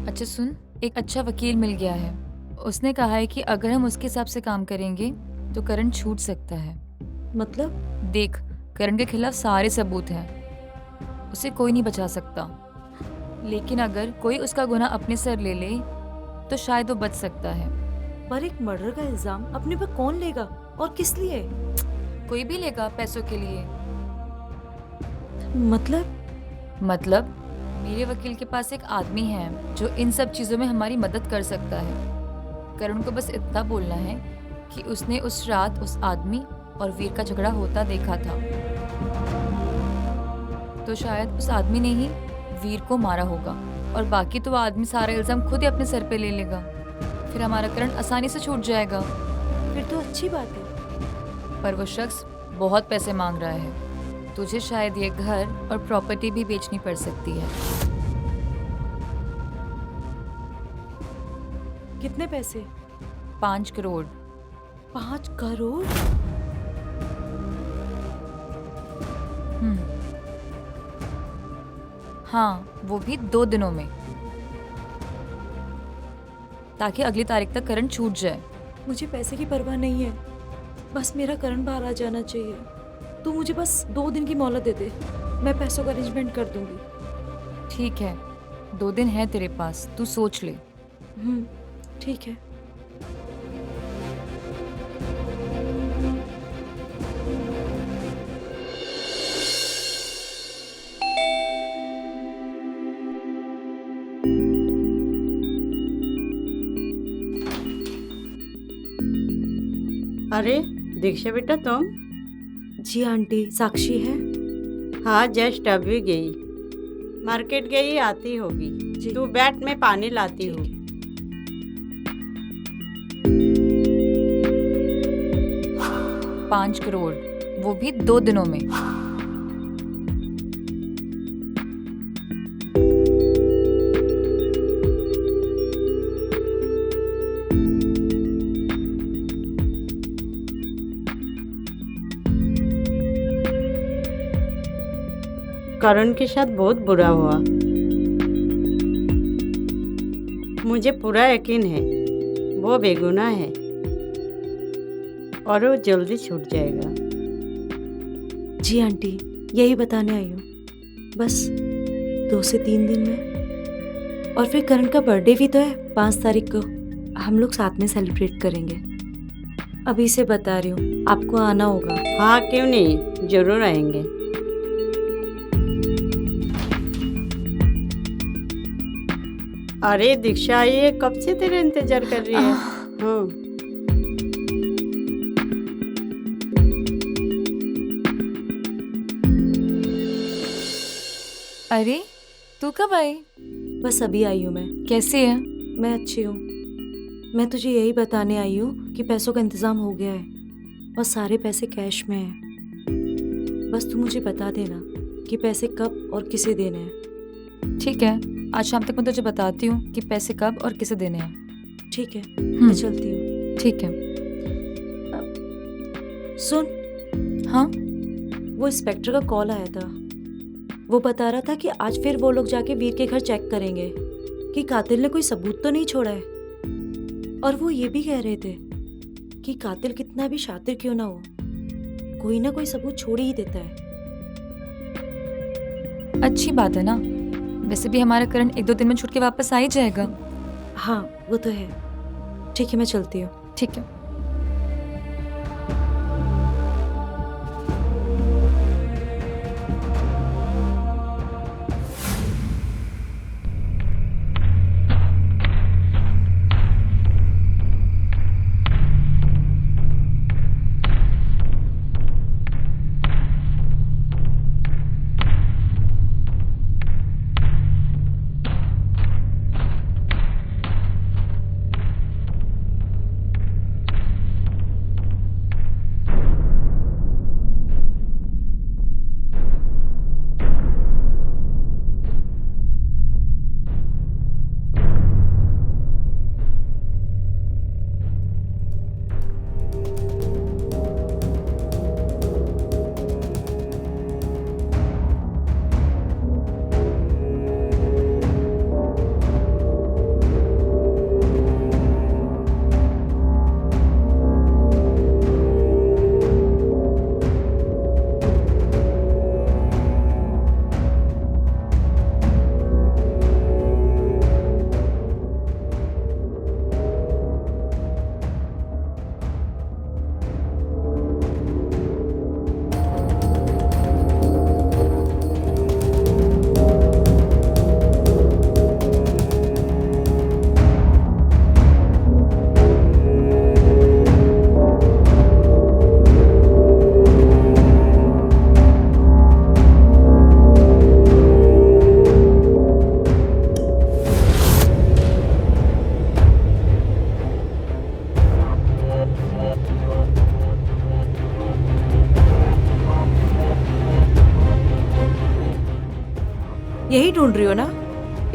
अच्छा सुन, एक अच्छा वकील मिल गया है। उसने कहा है कि अगर हम उसके हिसाब से काम करेंगे तो करण छूट सकता है। मतलब? देख, करण के खिलाफ सारे सबूत हैं, उसे कोई नहीं बचा सकता। लेकिन अगर कोई उसका गुनाह अपने सर ले ले तो शायद वो बच सकता है। पर एक मर्डर का इल्जाम अपने पर कौन लेगा और किस लिए? कोई भी लेगा पैसों के लिए। मतलब मेरे वकील के पास एक आदमी है जो इन सब चीज़ों में हमारी मदद कर सकता है। करण को बस इतना बोलना है कि उसने उस रात उस आदमी और वीर का झगड़ा होता देखा था, तो शायद उस आदमी ने ही वीर को मारा होगा और बाकी तो वो आदमी सारा इल्ज़ाम खुद ही अपने सर पे ले लेगा। फिर हमारा करण आसानी से छूट जाएगा। फिर तो अच्छी बात है। पर वो शख्स बहुत पैसे मांग रहा है। तुझे शायद ये घर और प्रॉपर्टी भी बेचनी पड़ सकती है। कितने पैसे? 5 करोड़। 5 करोड़? हाँ, वो भी 2 दिनों में, ताकि अगली तारीख तक करण छूट जाए। मुझे पैसे की परवाह नहीं है, बस मेरा करण बाहर आ जाना चाहिए। तू मुझे बस 2 दिन की मोहलत दे दे, मैं पैसों का अरेंजमेंट कर दूंगी। ठीक है, 2 दिन है तेरे पास, तू सोच ले। ठीक है। अरे दीक्षा बेटा तुम? जी आंटी, साक्षी है? हाँ जस्ट अभी गई, मार्केट गई, आती होगी। तू बैठ, मैं पानी लाती हूँ। 5 करोड़, वो भी 2 दिनों में। करण के साथ बहुत बुरा हुआ, मुझे पूरा यकीन है वो बेगुनाह है और वो जल्दी छूट जाएगा। जी आंटी, यही बताने आई हूँ, बस 2 से 3 दिन में। और फिर करण का बर्थडे भी तो है 5 तारीख को, हम लोग साथ में सेलिब्रेट करेंगे। अभी से बता रही हूँ, आपको आना होगा। हाँ क्यों नहीं, जरूर आएंगे। अरे दीक्षा, ये कब से तेरा इंतजार कर रही है? अरे तू कब आई? बस अभी आई हूँ मैं। कैसी है? मैं अच्छी हूँ। मैं तुझे यही बताने आई हूँ कि पैसों का इंतजाम हो गया है और सारे पैसे कैश में हैं। बस तू मुझे बता देना कि पैसे कब और किसे देने हैं। ठीक है, आज शाम तक मैं तुझे बताती हूँ कि पैसे कब और किसे देने हैं। ठीक है, मैं चलती हूँ। ठीक है। सुन, हाँ, वो इंस्पेक्टर का कॉल आया था। वो बता रहा था कि आज फिर वो लोग जाके वीर के घर चेक करेंगे कि कातिल ने कोई सबूत तो नहीं छोड़ा है। और वो ये भी कह रहे थे कि कातिल कितना भी शातिर क्यों ना हो, कोई ना कोई सबूत छोड़ ही देता है। अच्छी बात है ना। वैसे भी हमारा करण 1-2 दिन में छूट के वापस आ ही जाएगा। हाँ, वो तो है। ठीक है, मैं चलती हूँ। ठीक है। यही ढूंढ रही हो ना,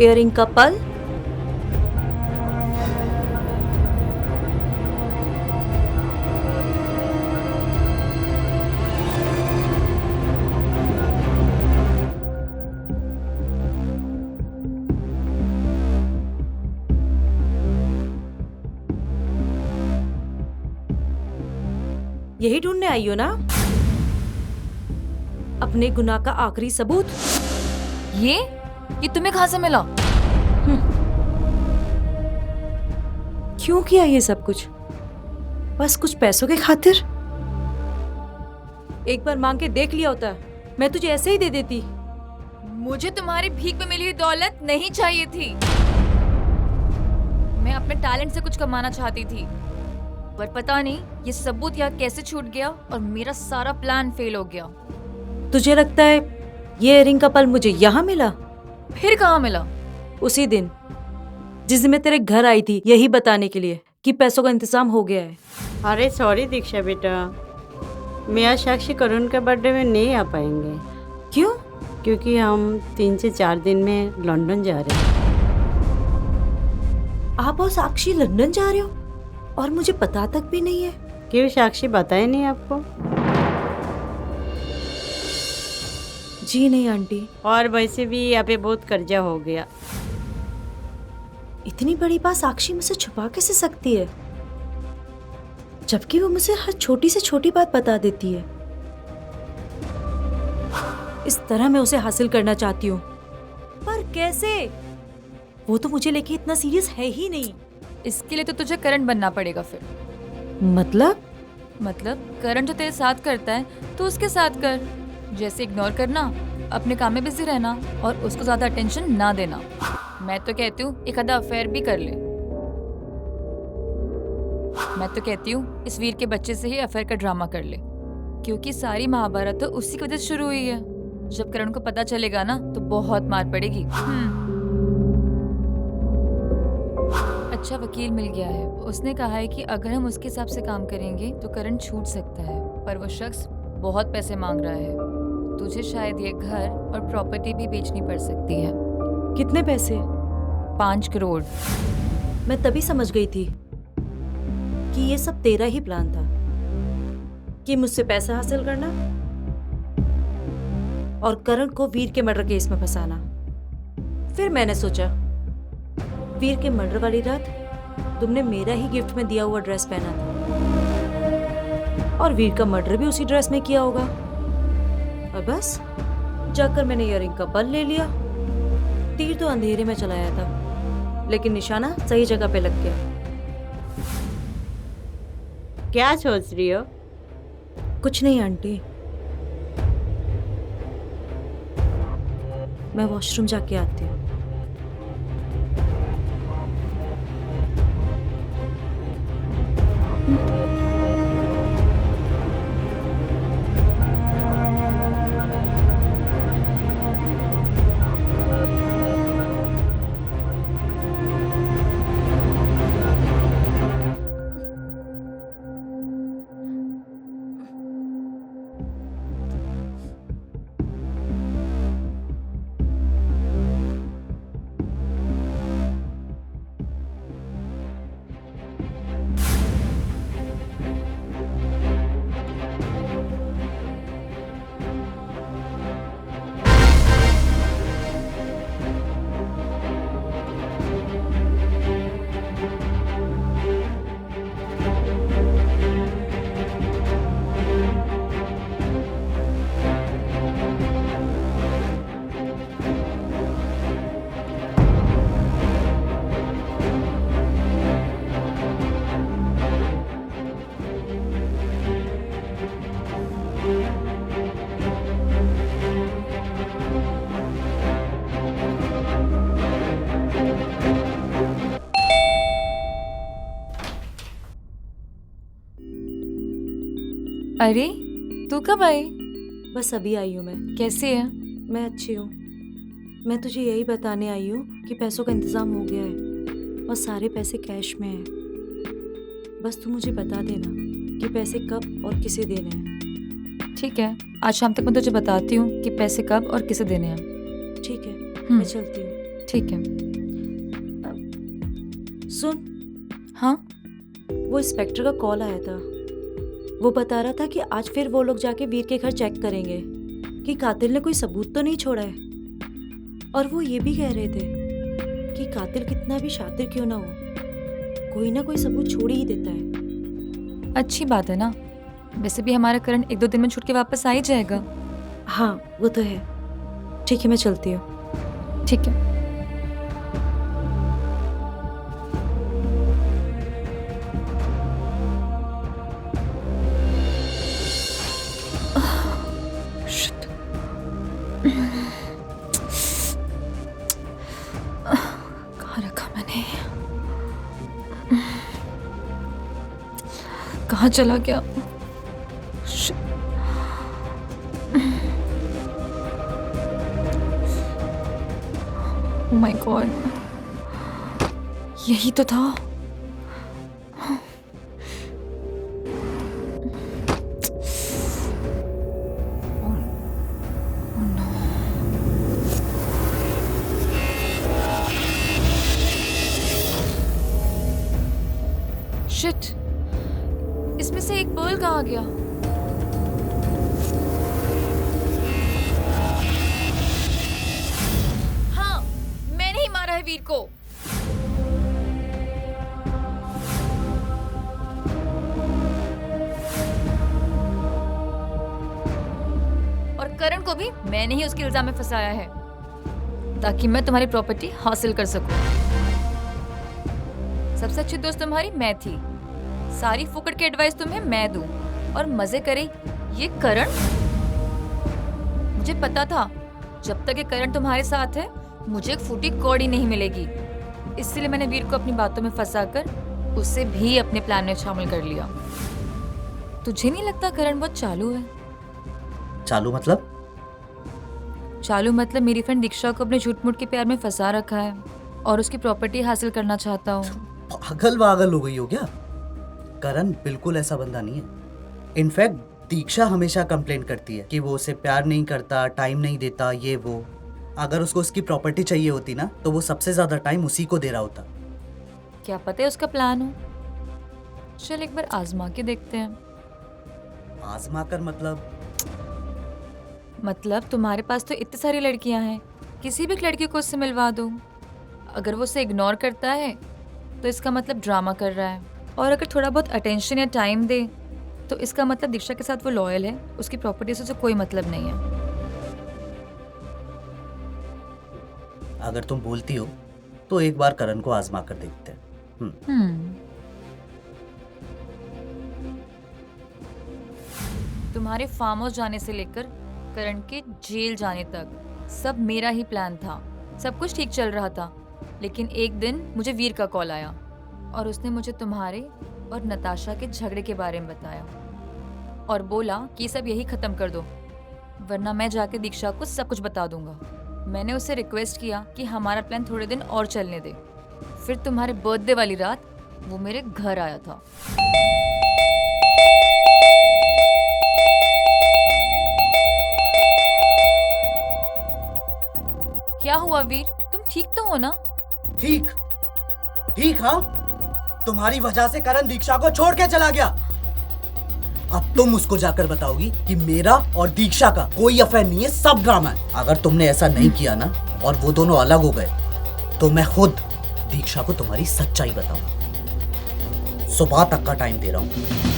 इयररिंग का पल? यही ढूंढने आई हो ना अपने गुनाह का आखिरी सबूत? ये तुम्हें कहाँ से मिला? क्यों किया ये सब कुछ? बस कुछ पैसों के खातिर? एक बार मांग के देख लिया होता, मैं तुझे ऐसे ही दे देती। मुझे तुम्हारी भीख में मिली हुई दौलत नहीं चाहिए थी। मैं अपने टैलेंट से कुछ कमाना चाहती थी, पर पता नहीं ये सबूत यहाँ कैसे छूट गया और मेरा सारा प्लान फेल हो गया। तुझे लगता है ये इयररिंग का पल मुझे यहाँ मिला? फिर कहाँ मिला? उसी दिन जिस दिन मैं तेरे घर आई थी, यही बताने के लिए कि पैसों का इंतजाम हो गया है। अरे सॉरी दीक्षा बेटा, मैं आज साक्षी करुण के बर्थडे में नहीं आ पाएंगे। क्यों? क्योंकि हम 3 से 4 दिन में लंदन जा रहे हैं। आप और साक्षी लंदन जा रहे हो और मुझे पता तक भी नहीं है? क्यों साक्षी बताए नहीं आपको? जी नहीं आंटी। और वैसे भी यहाँ पे बहुत कर्जा हो गया। इतनी बड़ी बात साक्षी मुझसे छुपा कैसे सकती है, जबकि वो मुझसे हर छोटी से छोटी बात बता देती है। इस तरह मैं उसे हासिल करना चाहती हूँ, पर कैसे? वो तो मुझे लेके इतना सीरियस है ही नहीं। इसके लिए तो तुझे करण बनना पड़ेगा फिर। मतलब करण जो तेरे साथ करता है तो उसके साथ कर। जैसे इग्नोर करना, अपने काम में बिजी रहना और उसको ज्यादा अटेंशन ना देना। मैं तो कहती हूँ एक आधा अफेयर भी कर ले। मैं तो कहती हूँ इस वीर के बच्चे से ही अफेयर का ड्रामा कर ले, क्योंकि सारी महाभारत तो उसी की वजह से शुरू हुई है। जब करण को पता चलेगा ना तो बहुत मार पड़ेगी। अच्छा वकील मिल गया है। उसने कहा है कि अगर हम उसके हिसाब से काम करेंगे तो करण छूट सकता है, पर वो शख्स बहुत पैसे मांग रहा है। तुझे शायद ये घर और प्रॉपर्टी भी बेचनी पड़ सकती है। कितने पैसे? 5 करोड़। मैं तभी समझ गई थी कि ये सब तेरा ही प्लान था, कि मुझसे पैसा हासिल करना और करण को वीर के मर्डर केस में फंसाना। फिर मैंने सोचा, वीर के मर्डर वाली रात तुमने मेरा ही गिफ्ट में दिया हुआ ड्रेस पहना था और वीर का मर्डर भी उसी ड्रेस में किया होगा, और बस जाकर मैंने इयररिंग का बल ले लिया। तीर तो अंधेरे में चलाया था, लेकिन निशाना सही जगह पे लग गया। क्या सोच रही हो? कुछ नहीं आंटी, मैं वॉशरूम जाके आती हूँ। अरे तू कब आई? बस अभी आई हूँ मैं। कैसी है? मैं अच्छी हूँ। मैं तुझे यही बताने आई हूँ कि पैसों का इंतजाम हो गया है और सारे पैसे कैश में हैं। बस तू मुझे बता देना कि पैसे कब और किसे देने हैं। ठीक है, आज शाम तक मैं तुझे बताती हूँ कि पैसे कब और किसे देने हैं। ठीक है, मैं चलती हूँ। ठीक है। सुन, हाँ? वो इंस्पेक्टर का कॉल आया था। वो बता रहा था कि आज फिर वो लोग जाके वीर के घर चेक करेंगे कि कातिल ने कोई सबूत तो नहीं छोड़ा है। और वो ये भी कह रहे थे कि कातिल कितना भी शातिर क्यों ना हो, कोई ना कोई सबूत छोड़ ही देता है। अच्छी बात है ना। वैसे भी हमारा करण 1-2 दिन में छूट के वापस आ ही जाएगा। हाँ वो तो है। ठीक है, मैं चलती हूँ। ठीक है। कहाँ रखा मैंने? कहाँ चला गया? ओह माय गॉड, यही तो था। शिट, इसमें से एक पर्ल कहाँ गया? हाँ, मैंने ही मारा है वीर को। और करण को भी मैंने ही उसके इल्जाम में फंसाया है ताकि मैं तुम्हारी प्रॉपर्टी हासिल कर सकूं। सबसे अच्छी दोस्त तुम्हारी मैं थी, सारी फुकट की एडवाइस तुम्हें मैं दूं और मजे करे ये करण। मुझे पता था जब तक ये करण तुम्हारे साथ है मुझे एक फूटी कौड़ी नहीं मिलेगी, इसलिए मैंने वीर को अपनी बातों में फंसाकर उसे भी अपने प्लान में शामिल कर लिया। तुझे नहीं लगता करण बहुत चालू है? चालू मतलब? चालू मतलब मेरी फ्रेंड दीक्षा को अपने झूठ मूठ के प्यार में फंसा रखा है और उसकी प्रॉपर्टी हासिल करना चाहता हूँ। पागल वागल हो गई हो क्या? करण बिल्कुल ऐसा बंदा नहीं है। इनफैक्ट दीक्षा हमेशा कंप्लेन करती है कि वो उसे प्यार नहीं करता, टाइम नहीं देता, ये वो। अगर उसको उसकी प्रॉपर्टी चाहिए होती ना तो वो सबसे ज्यादा टाइम उसी को दे रहा होता। क्या पता है उसका प्लान हो। चल एक बार आजमा के देखते हैं। आजमा कर मतलब तुम्हारे पास तो इतनी सारी लड़कियां हैं, किसी भी एक लड़की को उससे मिलवा दो। अगर वो उसे इग्नोर करता है तो इसका मतलब ड्रामा कर रहा है, और अगर थोड़ा बहुत अटेंशन या टाइम दे तो इसका मतलब दीक्षा के साथ वो लॉयल है, उसकी प्रॉपर्टी से उसे कोई मतलब नहीं है। अगर तुम बोलती हो तो एक बार करण को आजमा कर देखते हैं। तुम्हारे फार्म हाउस जाने से लेकर करण के जेल जाने तक सब मेरा ही प्लान था। सब कुछ ठीक चल रहा था, लेकिन एक दिन मुझे वीर का कॉल आया और उसने मुझे तुम्हारे और नताशा के झगड़े के बारे में बताया और बोला कि सब यही खत्म कर दो, वरना मैं जाके दीक्षा को सब कुछ बता दूंगा। मैंने उससे रिक्वेस्ट किया कि हमारा प्लान थोड़े दिन और चलने दे। फिर तुम्हारे बर्थडे वाली रात वो मेरे घर आया था। क्या हुआ वीर, तुम ठीक तो हो ना? ठीक ठीक, हाँ। तुम्हारी वजह से करण दीक्षा को छोड़ के चला गया। अब तुम उसको जाकर बताओगी कि मेरा और दीक्षा का कोई अफेयर नहीं है, सब ड्रामा है। अगर तुमने ऐसा नहीं किया ना और वो दोनों अलग हो गए तो मैं खुद दीक्षा को तुम्हारी सच्चाई बताऊंगा। सुबह तक का टाइम दे रहा हूं।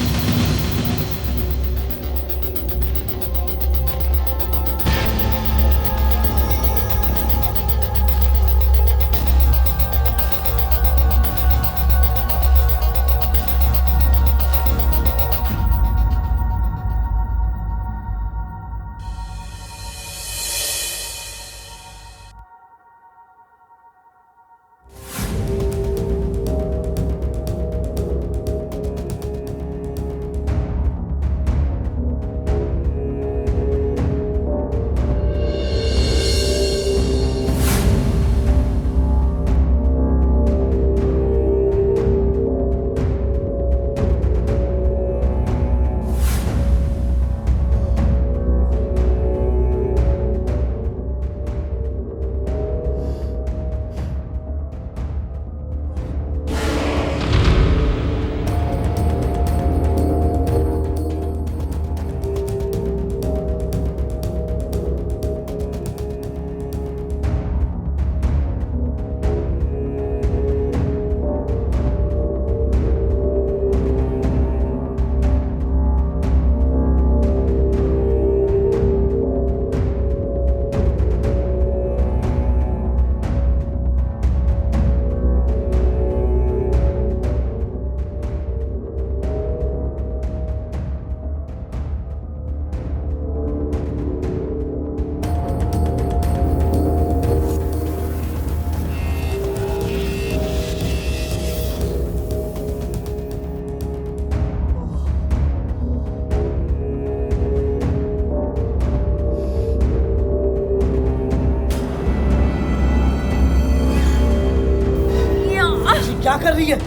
क्या कर रही है?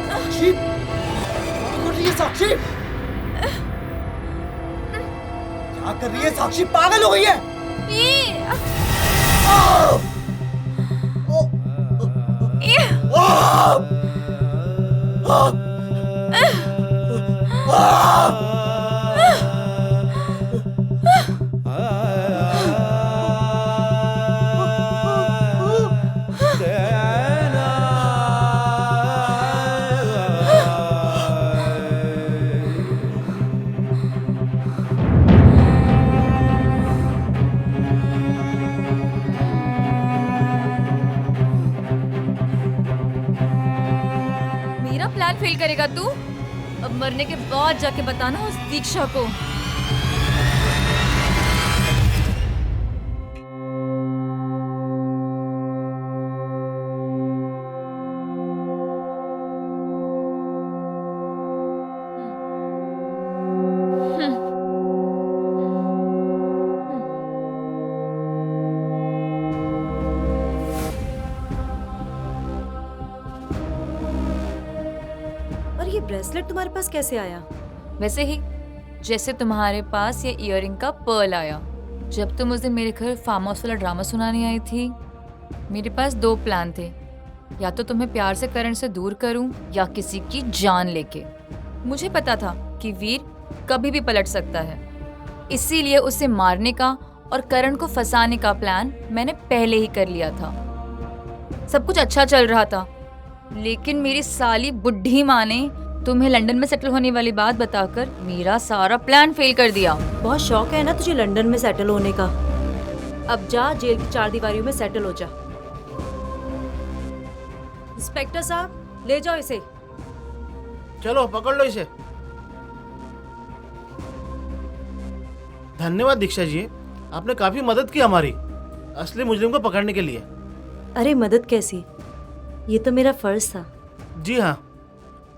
साक्षी, क्या कर रही है साक्षी? क्या कर रही है साक्षी? पागल हो गई है? मेरा प्लान फेल करेगा तू? अब मरने के बाद जाके बताना उस दीक्षा को। और ये ब्रेसलेट तुम्हारे पास कैसे आया? वैसे ही जैसे तुम्हारे पास ये इयररिंग का पर्ल आया। जब तुम उस दिन मेरे घर फार्म हाउस वाला ड्रामा सुनाने आई थी, मेरे पास 2 प्लान थे। या तो तुम्हें प्यार से करण से दूर करूं या किसी की जान लेके। मुझे पता था कि वीर कभी भी पलट सकता है, इसीलिए उसे मारने का और करण को फंसाने का प्लान मैंने पहले ही कर लिया था। सब कुछ अच्छा चल रहा था, लेकिन मेरी साली बुढ़ी माँ ने तुम्हें लंदन में सेटल होने वाली बात बताकर मेरा सारा प्लान फेल कर दिया। बहुत शौक है ना तुझे लंदन में सेटल होने का। अब जा जेल की 4 दीवारियों में सेटल हो जा। इंस्पेक्टर साहब, ले जाओ इसे। चलो पकड़ लो इसे। धन्यवाद दीक्षा जी, आपने काफी मदद की हमारी असली मुजरिम को पकड़ने के लिए। अरे मदद कैसी, ये तो मेरा फर्ज था। जी हाँ,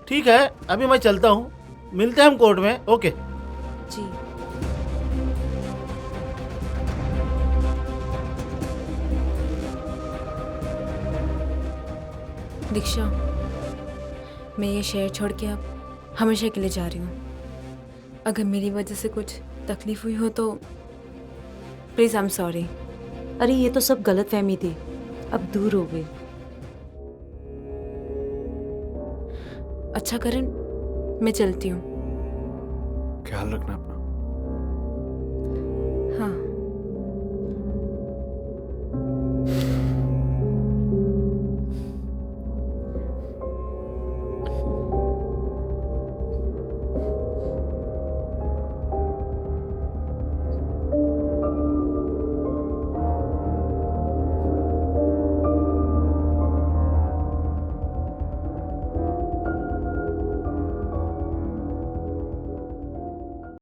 ठीक है, अभी मैं चलता हूँ, मिलते हैं हम कोर्ट में। ओके। जी। दीक्षा, मैं ये शहर छोड़ के अब हमेशा के लिए जा रही हूँ। अगर मेरी वजह से कुछ तकलीफ हुई हो तो प्लीज़ आई एम सॉरी। अरे ये तो सब गलतफहमी थी, अब दूर हो गई। अच्छा करण, मैं चलती हूँ। ख्याल रखना।